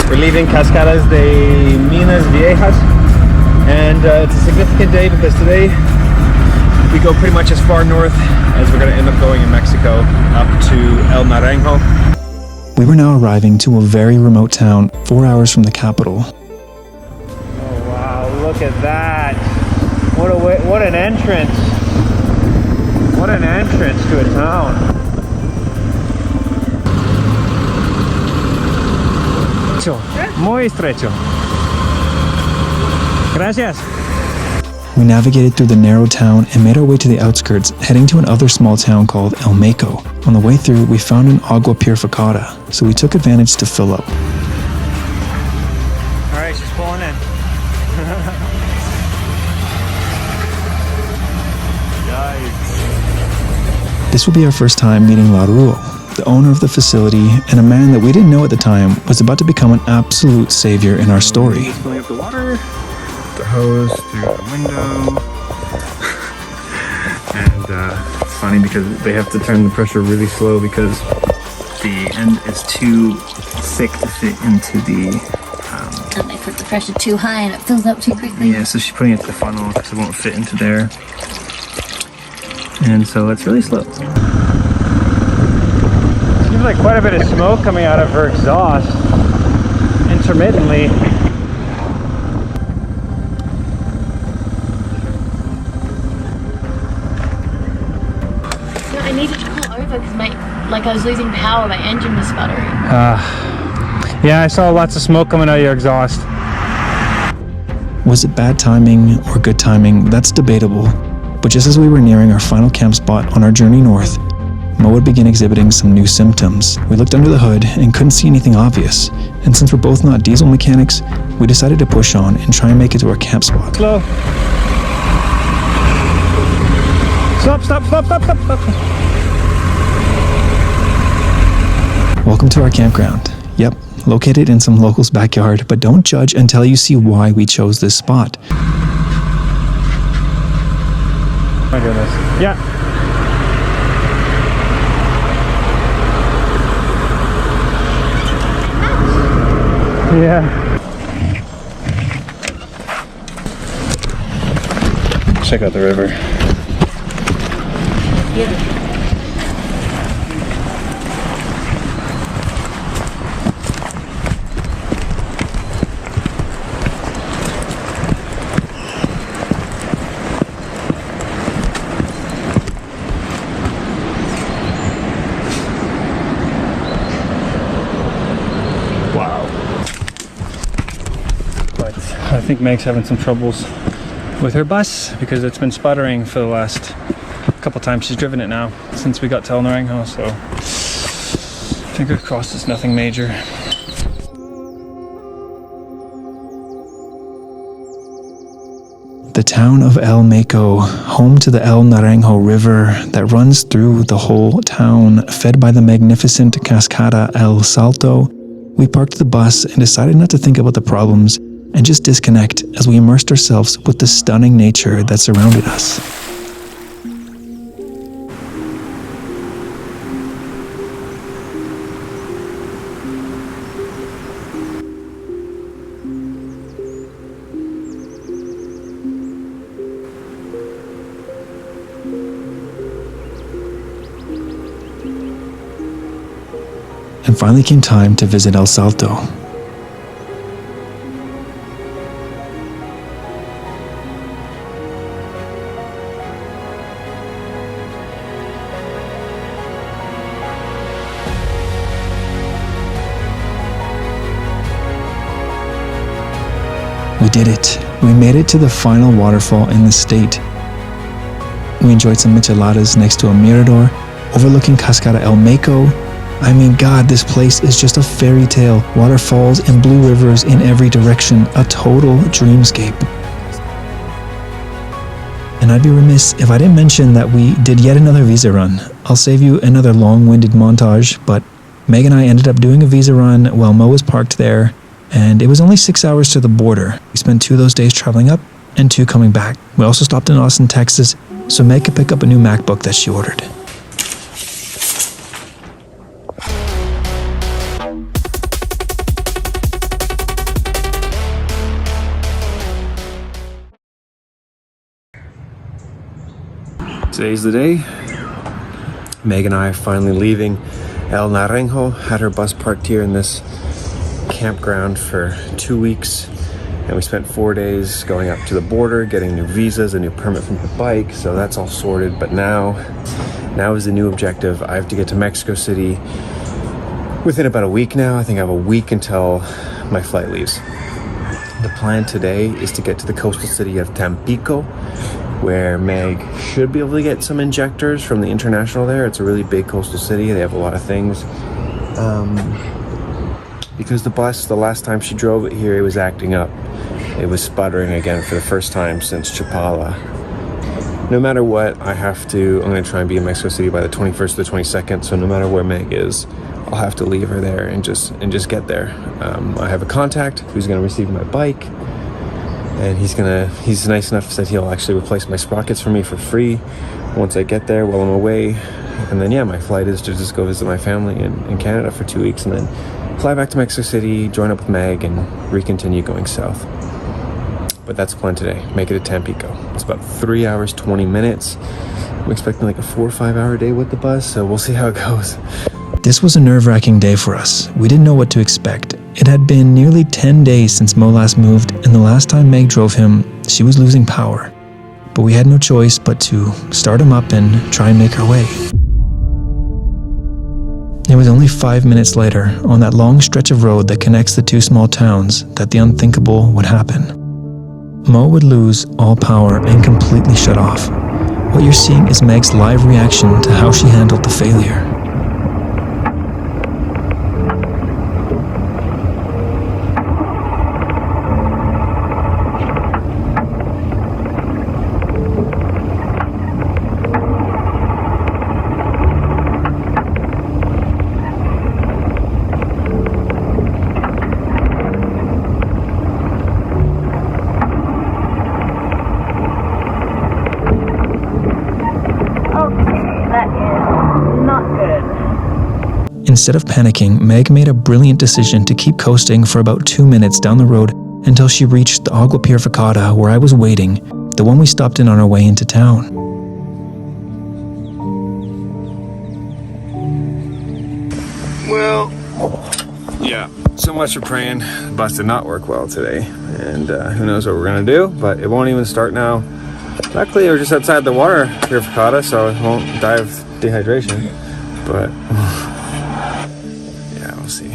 We're leaving Cascadas de Minas Viejas, and it's a significant day because today we go pretty much as far north as we're going to end up going in Mexico, up to El Naranjo. We were now arriving to a very remote town 4 hours from the capital. Oh wow, look at that. What an entrance. What an entrance to a town. Muy estrecho. Gracias. We navigated through the narrow town and made our way to the outskirts, heading to another small town called El Meco. On the way through, we found an agua purificada, so we took advantage to fill up. All right, she's pulling in. Yikes. This will be our first time meeting La Rue, the owner of the facility, and a man that we didn't know at the time was about to become an absolute savior in our story. Filling up the water, the hose through the window, and it's funny because they have to turn the pressure really slow because the end is too thick to fit into the... And they put the pressure too high and it fills up too quickly. Yeah, so she's putting it to the funnel because it won't fit into there. And so it's really slow. Seems like quite a bit of smoke coming out of her exhaust intermittently. No, I needed to pull over because I was losing power, my engine was sputtering. Yeah, I saw lots of smoke coming out of your exhaust. Was it bad timing or good timing? That's debatable. But just as we were nearing our final camp spot on our journey north, Mo would begin exhibiting some new symptoms. We looked under the hood and couldn't see anything obvious. And since we're both not diesel mechanics, we decided to push on and try and make it to our camp spot. Slow. Stop. Welcome to our campground. Yep, located in some local's backyard, but don't judge until you see why we chose this spot. My goodness. Yeah. Yeah. Check out the river. Yeah. I think Meg's having some troubles with her bus because it's been sputtering for the last couple times she's driven it now since we got to El Naranjo, so fingers crossed it's nothing major. The town of El Meco, home to the El Naranjo River that runs through the whole town, fed by the magnificent Cascada El Salto. We parked the bus and decided not to think about the problems and just disconnect as we immersed ourselves with the stunning nature that surrounded us. and finally came time to visit El Salto. We did it. We made it to the final waterfall in the state. We enjoyed some micheladas next to a mirador, overlooking Cascada El Meco. I mean, God, this place is just a fairy tale. Waterfalls and blue rivers in every direction, a total dreamscape. And I'd be remiss if I didn't mention that we did yet another visa run. I'll save you another long-winded montage, but Meg and I ended up doing a visa run while Mo was parked there, and it was only 6 hours to the border. We spent 2 of those days traveling up and 2 coming back. We also stopped in Austin, Texas, so Meg could pick up a new MacBook that she ordered. Today's the day. Meg and I are finally leaving El Naranjo. Had her bus parked here in this campground for 2 weeks, and we spent 4 days going up to the border, getting new visas, a new permit from her bike, so that's all sorted. But now is the new objective. I have to get to Mexico City within about a week now. I think I have a week until my flight leaves. The plan today is to get to the coastal city of Tampico, where Meg should be able to get some injectors from the international there. It's a really big coastal city. They have a lot of things. Because the bus, the last time she drove it here, it was acting up. It was sputtering again for the first time since Chapala. No matter what, I'm going to try and be in Mexico City by the 21st to the 22nd, so no matter where Meg is, I'll have to leave her there and just get there. I have a contact who's going to receive my bike, and he's nice enough that he'll actually replace my sprockets for me for free once I get there while I'm away. And then, my flight is to just go visit my family in Canada for 2 weeks, and then fly back to Mexico City, join up with Meg, and recontinue going south. But that's the plan today. Make it to Tampico. It's about 3 hours, 20 minutes. I'm expecting like a 4 or 5 hour day with the bus, so we'll see how it goes. This was a nerve-wracking day for us. We didn't know what to expect. It had been nearly 10 days since Mo last moved, and the last time Meg drove him, she was losing power. But we had no choice but to start him up and try and make her way. It was only 5 minutes later, on that long stretch of road that connects the 2 small towns, that the unthinkable would happen. Mo would lose all power and completely shut off. What you're seeing is Meg's live reaction to how she handled the failure. Instead of panicking, Meg made a brilliant decision to keep coasting for about 2 minutes down the road until she reached the Agua Purificada, where I was waiting, the one we stopped in on our way into town. Well, so much for praying. The bus did not work well today, and who knows what we're gonna do, but it won't even start now. Luckily, we're just outside the water purificada, so it won't die of dehydration, but we'll see.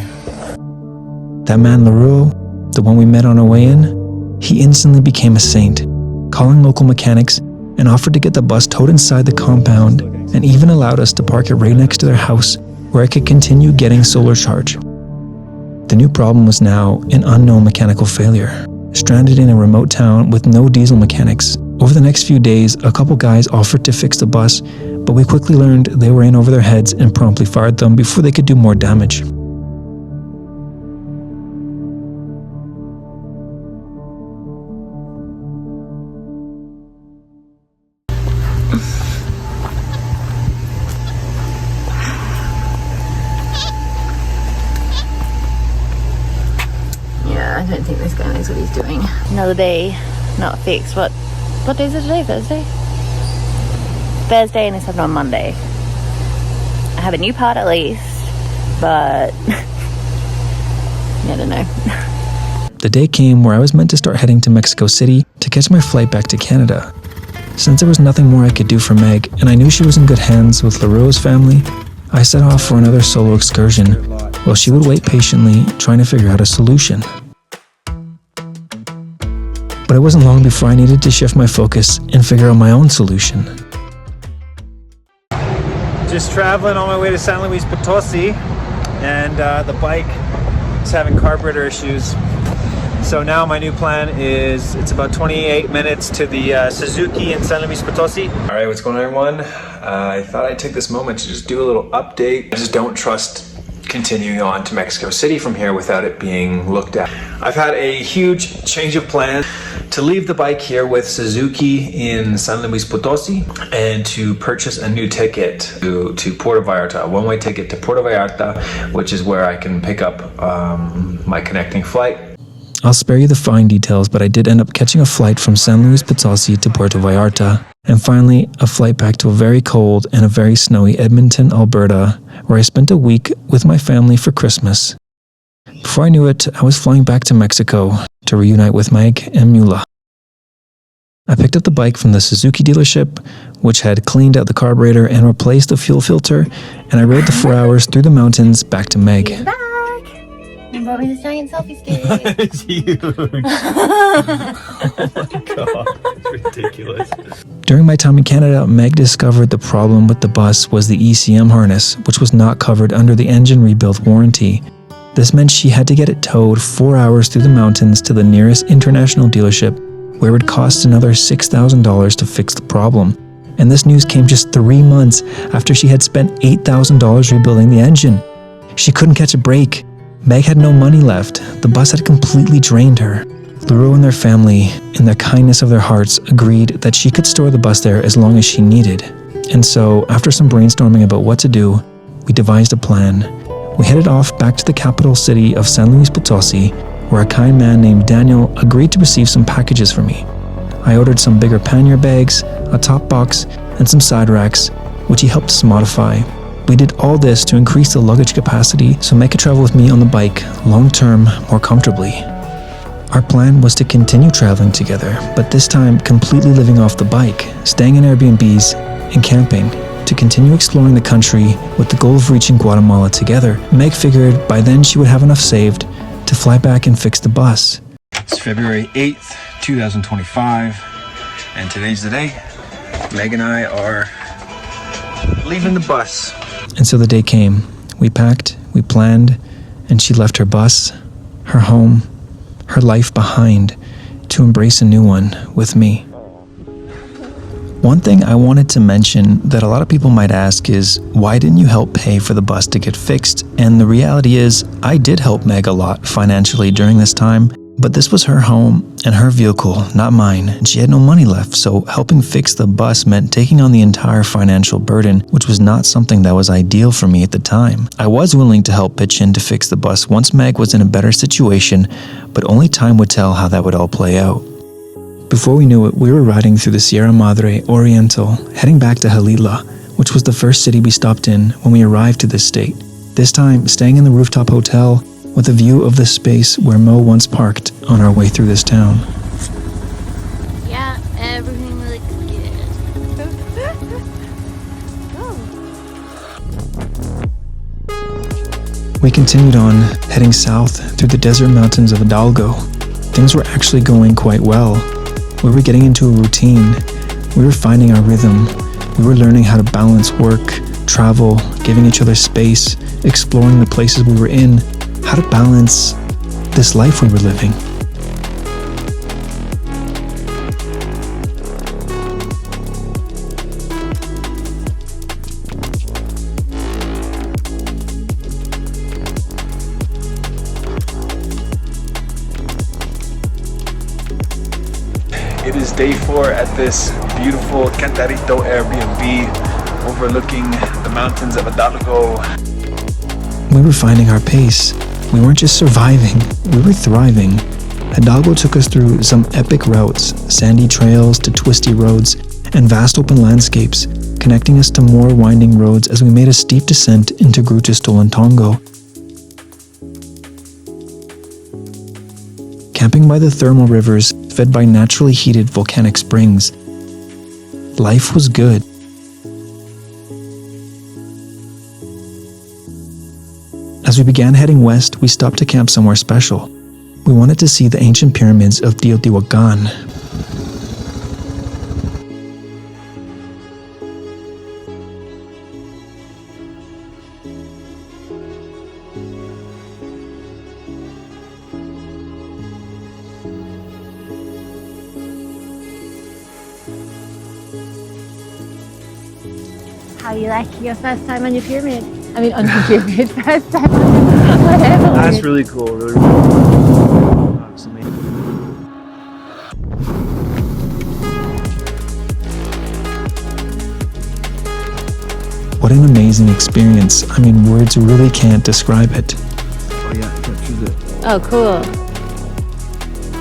That man LaRue, the one we met on our way in, he instantly became a saint, calling local mechanics and offered to get the bus towed inside the compound, and even allowed us to park it right next to their house where I could continue getting solar charge. The new problem was now an unknown mechanical failure, stranded in a remote town with no diesel mechanics. Over the next few days, a couple guys offered to fix the bus, but we quickly learned they were in over their heads and promptly fired them before they could do more damage. I don't think this guy knows what he's doing. Another day, not fixed. What day is it today? Thursday? Thursday, and it's happened on Monday. I have a new part at least. but I don't know. The day came where I was meant to start heading to Mexico City to catch my flight back to Canada. Since there was nothing more I could do for Meg, and I knew she was in good hands with Leroux's family, I set off for another solo excursion, while she would wait patiently, trying to figure out a solution. But it wasn't long before I needed to shift my focus and figure out my own solution. Just traveling on my way to San Luis Potosi, and the bike is having carburetor issues. So now my new plan is, it's about 28 minutes to the Suzuki in San Luis Potosi. All right, what's going on, everyone? I thought I'd take this moment to just do a little update. I just don't trust continuing on to Mexico City from here without it being looked at. I've had a huge change of plan to leave the bike here with Suzuki in San Luis Potosi and to purchase a new ticket to Puerto Vallarta, a one-way ticket to Puerto Vallarta, which is where I can pick up my connecting flight. I'll spare you the fine details, but I did end up catching a flight from San Luis Potosi to Puerto Vallarta, and finally a flight back to a very cold and a very snowy Edmonton, Alberta, where I spent a week with my family for Christmas. Before I knew it, I was flying back to Mexico to reunite with Meg and Mula. I picked up the bike from the Suzuki dealership, which had cleaned out the carburetor and replaced the fuel filter, and I rode the 4 hours through the mountains back to Meg. He's back! You brought me this giant selfie stick. It's huge. Oh my god, it's ridiculous. During my time in Canada, Meg discovered the problem with the bus was the ECM harness, which was not covered under the engine rebuild warranty. This meant she had to get it towed 4 hours through the mountains to the nearest international dealership, where it would cost another $6,000 to fix the problem. And this news came just 3 months after she had spent $8,000 rebuilding the engine. She couldn't catch a break. Meg had no money left. The bus had completely drained her. Leroux and their family, in the kindness of their hearts, agreed that she could store the bus there as long as she needed. And so, after some brainstorming about what to do, we devised a plan. We headed off back to the capital city of San Luis Potosi, where a kind man named Daniel agreed to receive some packages for me. I ordered some bigger pannier bags, a top box, and some side racks, which he helped us modify. We did all this to increase the luggage capacity so Meg could travel with me on the bike long-term more comfortably. Our plan was to continue traveling together, but this time completely living off the bike, staying in Airbnbs and camping, to continue exploring the country with the goal of reaching Guatemala together. Meg figured by then she would have enough saved to fly back and fix the bus. It's February 8th, 2025, and today's the day. Meg and I are leaving the bus. And so the day came. We packed, we planned, and she left her bus, her home, her life behind to embrace a new one with me. One thing I wanted to mention that a lot of people might ask is, why didn't you help pay for the bus to get fixed? And the reality is, I did help Meg a lot financially during this time, but this was her home and her vehicle, not mine, and she had no money left, so helping fix the bus meant taking on the entire financial burden, which was not something that was ideal for me at the time. I was willing to help pitch in to fix the bus once Meg was in a better situation, but only time would tell how that would all play out. Before we knew it, we were riding through the Sierra Madre Oriental, heading back to Jalila, which was the first city we stopped in when we arrived to this state. This time, staying in the rooftop hotel with a view of the space where Mo once parked on our way through this town. Yeah, everything looks good. We continued on, heading south through the desert mountains of Hidalgo. Things were actually going quite well. We were getting into a routine. We were finding our rhythm. We were learning how to balance work, travel, giving each other space, exploring the places we were in, how to balance this life we were living. It is day 4 at this beautiful Cantarito Airbnb overlooking the mountains of Hidalgo. We were finding our pace. We weren't just surviving, we were thriving. Hidalgo took us through some epic routes, sandy trails to twisty roads, and vast open landscapes, connecting us to more winding roads as we made a steep descent into Grutas Tolantongo, camping by the thermal rivers fed by naturally heated volcanic springs. Life was good. As we began heading west, we stopped to camp somewhere special. We wanted to see the ancient pyramids of Teotihuacan. How you like your first time on your pyramid? I mean, on your pyramid, first time. Whatever. That's really cool. Really, really cool. That's amazing. What an amazing experience. I mean, words really can't describe it. Oh yeah, I captured it. Oh, cool.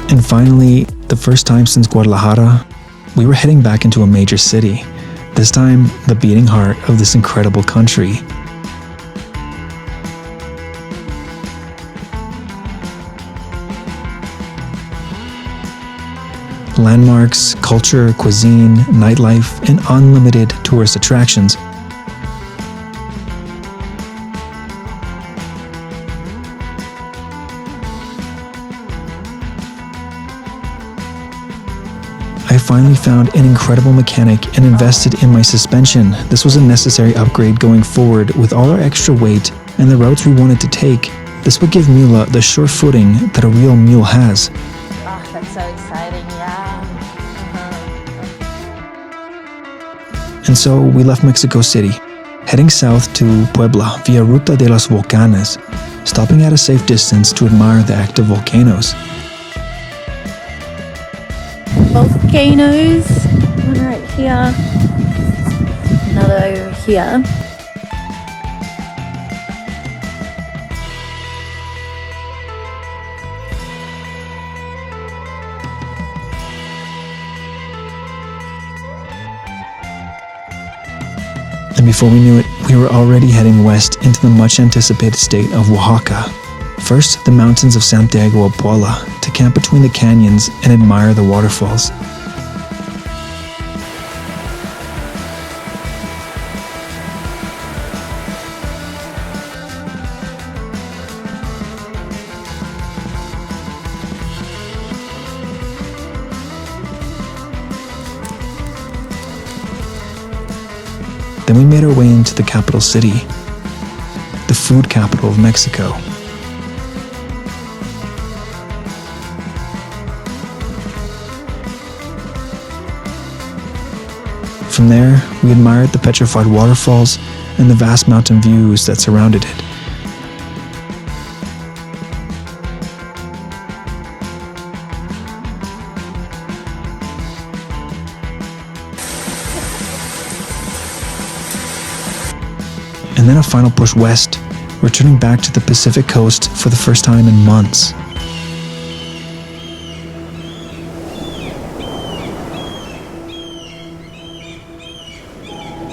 And finally, the first time since Guadalajara, we were heading back into a major city. This time, the beating heart of this incredible country. Landmarks, culture, cuisine, nightlife, and unlimited tourist attractions. I finally found an incredible mechanic and invested in my suspension. This was a necessary upgrade going forward with all our extra weight and the routes we wanted to take. This would give Mula the sure footing that a real mule has. Oh, that's so exciting, yeah. And so we left Mexico City, heading south to Puebla via Ruta de los Volcanes, stopping at a safe distance to admire the active volcanoes. Volcanoes. One right here. Another over here. And before we knew it, we were already heading west into the much anticipated state of Oaxaca. First, the mountains of Santiago of Puebla, to camp between the canyons and admire the waterfalls. Then we made our way into the capital city, the food capital of Mexico. From there, we admired the petrified waterfalls and the vast mountain views that surrounded it. And then a final push west, returning back to the Pacific coast for the first time in months.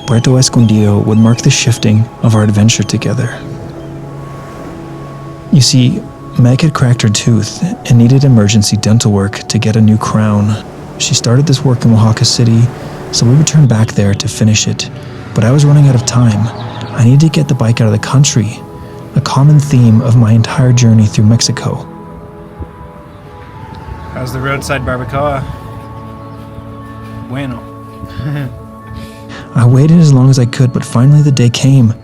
Puerto Escondido would mark the shifting of our adventure together. You see, Meg had cracked her tooth and needed emergency dental work to get a new crown. She started this work in Oaxaca City, so we returned back there to finish it. But I was running out of time. I needed to get the bike out of the country, a common theme of my entire journey through Mexico. How's the roadside barbacoa? Bueno. I waited as long as I could, but finally the day came,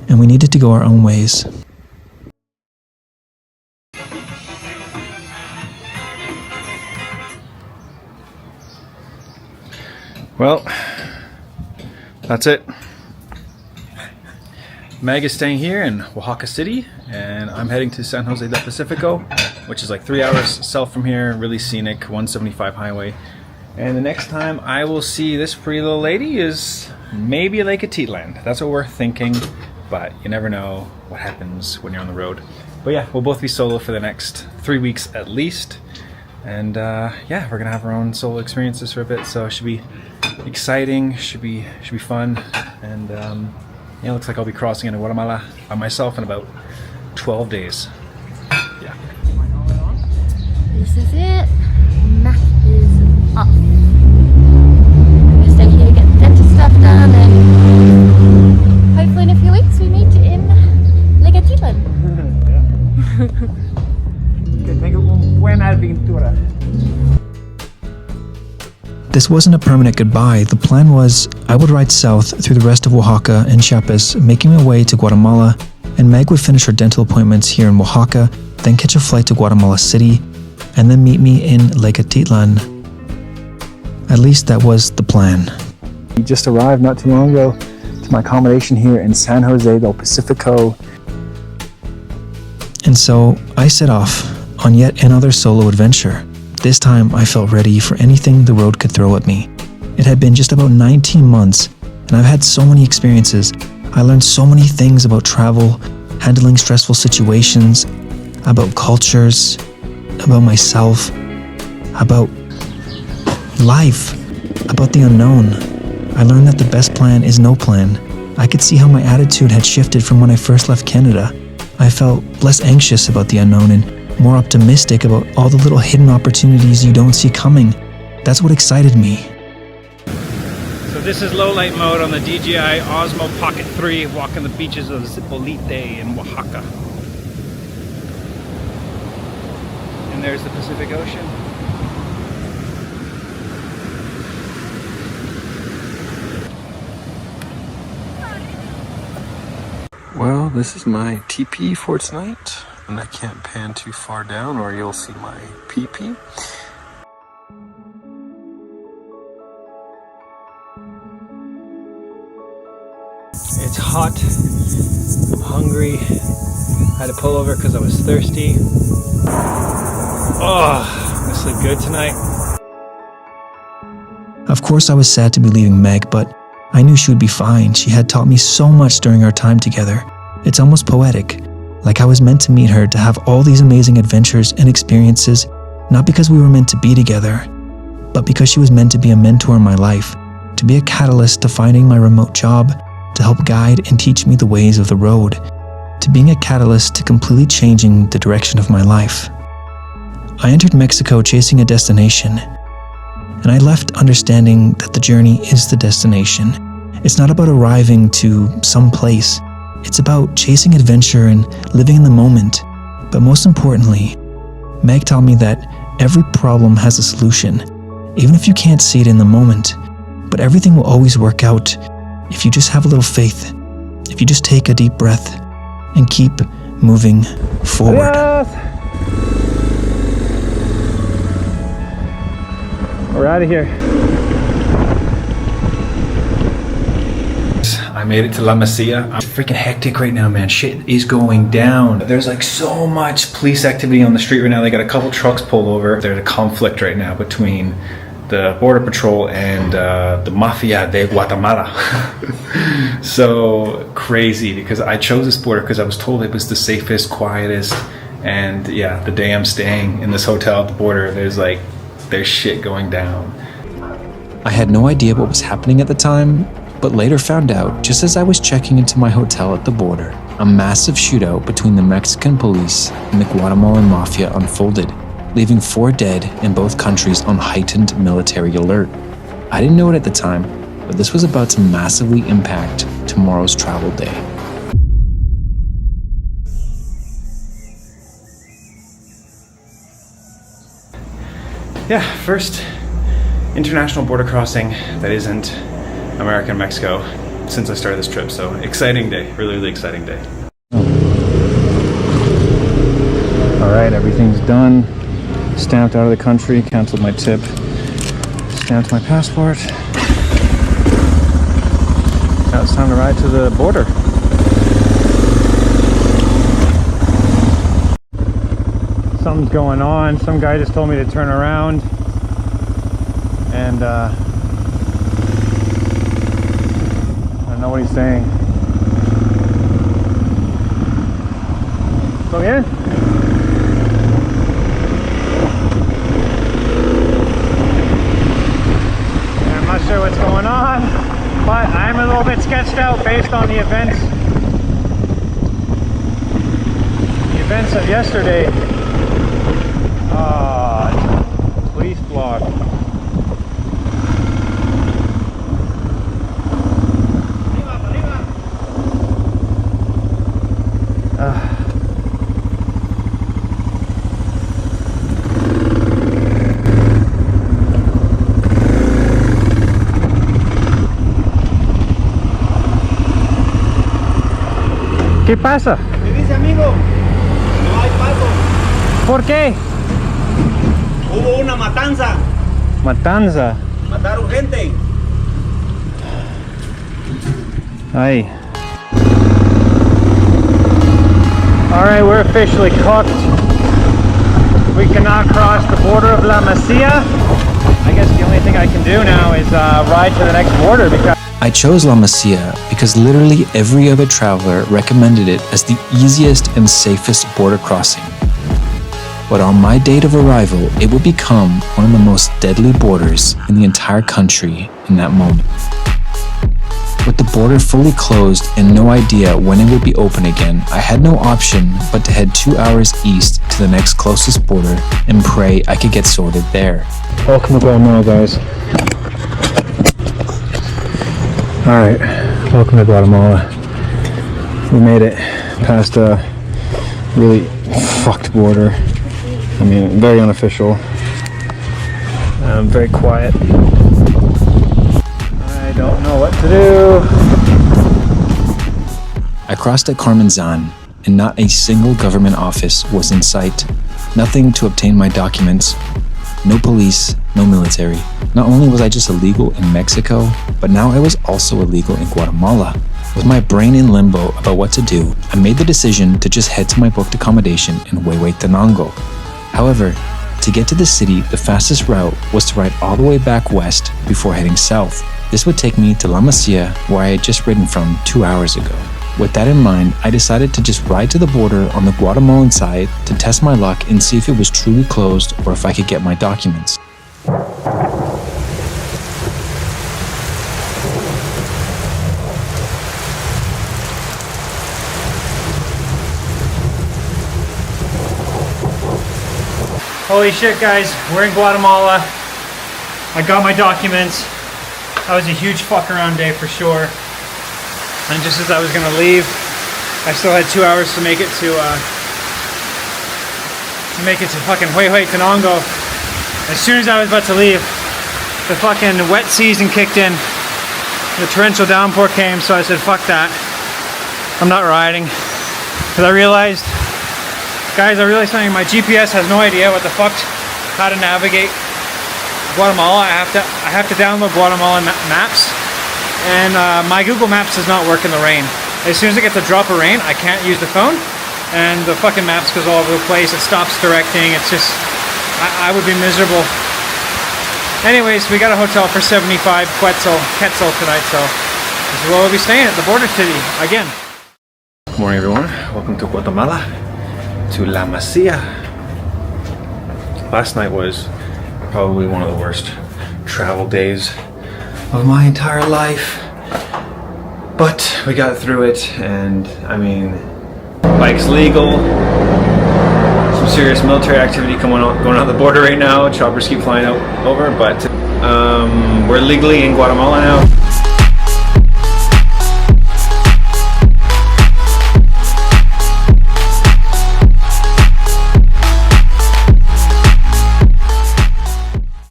and we needed to go our own ways. Well, that's it. Meg is staying here in Oaxaca City, and I'm heading to San Jose del Pacifico, which is like 3 hours south from here, really scenic, 175 highway. And the next time I will see this pretty little lady is maybe Lake Atitlan. That's what we're thinking, but you never know what happens when you're on the road. But yeah, we'll both be solo for the next 3 weeks at least. And yeah, we're gonna have our own solo experiences for a bit, so it should be exciting, should be fun. And yeah, looks like I'll be crossing into Guatemala by myself in about 12 days. Yeah. You this is it. Mac is off. I'm gonna stay here to get the dentist stuff done, and hopefully in a few weeks we meet in Reunited. Que tenga buena aventura. This wasn't a permanent goodbye. The plan was I would ride south through the rest of Oaxaca and Chiapas, making my way to Guatemala, and Meg would finish her dental appointments here in Oaxaca, then catch a flight to Guatemala City, and then meet me in Reunited. At least that was the plan. We just arrived not too long ago to my accommodation here in San Jose del Pacifico. And so I set off on yet another solo adventure. This time I felt ready for anything the road could throw at me. It had been just about 19 months, and I've had so many experiences. I learned so many things about travel, handling stressful situations, about cultures, about myself, about life, about the unknown. I learned that the best plan is no plan. I could see how my attitude had shifted from when I first left Canada. I felt less anxious about the unknown and more optimistic about all the little hidden opportunities you don't see coming. That's what excited me. So this is low light mode on the DJI Osmo Pocket 3, walking the beaches of Zipolite in Oaxaca. And there's the Pacific Ocean. Well, this is my TP for tonight, and I can't pan too far down or you'll see my PP. It's hot, I'm hungry, I had to pull over because I was thirsty. Oh, I sleep good tonight. Of course I was sad to be leaving Meg, but I knew she would be fine. She had taught me so much during our time together. It's almost poetic, like I was meant to meet her, to have all these amazing adventures and experiences, not because we were meant to be together, but because she was meant to be a mentor in my life, to be a catalyst to finding my remote job, to help guide and teach me the ways of the road, to being a catalyst to completely changing the direction of my life. I entered Mexico chasing a destination, and I left understanding that the journey is the destination. It's not about arriving to some place. It's about chasing adventure and living in the moment. But most importantly, Meg taught me that every problem has a solution, even if you can't see it in the moment. But everything will always work out if you just have a little faith, if you just take a deep breath and keep moving forward. Adios. We're out of here. I made it to La Mesilla. It's freaking hectic right now, man. Shit is going down. There's like so much police activity on the street right now. They got a couple trucks pulled over. There's a conflict right now between the border patrol and the mafia de Guatemala. So crazy, because I chose this border because I was told it was the safest, quietest, and yeah, the day I'm staying in this hotel at the border, there's shit going down. I had no idea what was happening at the time, but later found out just as I was checking into my hotel at the border. A massive shootout between the Mexican police and the Guatemalan mafia unfolded, leaving 4 dead in both countries on heightened military alert. I didn't know it at the time, but this was about to massively impact tomorrow's travel day. Yeah, first international border crossing that isn't America and Mexico since I started this trip. So exciting day, really, really exciting day. All right, everything's done. Stamped out of the country, canceled my tip, stamped my passport. Now it's time to ride to the border. Something's going on. Some guy just told me to turn around, and I don't know what he's saying. ¿Todo bien? I'm not sure what's going on, but I'm a little bit sketched out based on the events of yesterday. ¿Qué pasa? ¿Qué dice, amigo? No hay paso. ¿Por qué? Hubo una matanza. Matanza. Mataron gente. Ay. Alright, we're officially cooked. We cannot cross the border of La Masia. I guess the only thing I can do now is ride to the next border because I chose La Masia because literally every other traveler recommended it as the easiest and safest border crossing. But on my date of arrival, it would become one of the most deadly borders in the entire country in that moment. With the border fully closed and no idea when it would be open again, I had no option but to head 2 hours east to the next closest border and pray I could get sorted there. welcome to Guatemala, guys. Alright, welcome to Guatemala. We made it past a really fucked border. I mean, very unofficial. Very quiet. I don't know what to do. I crossed at Carmenzan, and not a single government office was in sight. Nothing to obtain my documents. No police, no military. Not only was I just illegal in Mexico, but now I was also illegal in Guatemala. With my brain in limbo about what to do, I made the decision to just head to my booked accommodation in Huehuetenango. However, to get to the city, the fastest route was to ride all the way back west before heading south. This would take me to La Masia, where I had just ridden from 2 hours ago. With that in mind, I decided to just ride to the border on the Guatemalan side to test my luck and see if it was truly closed or if I could get my documents. Holy shit, guys, we're in Guatemala. I got my documents. That was a huge fuck around day for sure. And just as I was gonna leave, I still had 2 hours to make it to fucking Huehuetenango. As soon as I was about to leave, the fucking wet season kicked in. The torrential downpour came, so I said, fuck that. I'm not riding. Because I realized something, my GPS has no idea what the fuck, how to navigate Guatemala. I have to download Guatemalan maps. And my Google Maps does not work in the rain. As soon as it gets a drop of rain, I can't use the phone, and the fucking maps goes all over the place. It stops directing. It's just, I would be miserable. Anyways, we got a hotel for 75 Quetzal tonight, so this is where we'll be staying at the border city again. Good morning, everyone. Welcome to Guatemala, to La Masia. Last night was probably one of the worst travel days of my entire life, but we got through it. And I mean, bike's legal, some serious military activity going on the border right now. Choppers keep flying out over, but we're legally in Guatemala now.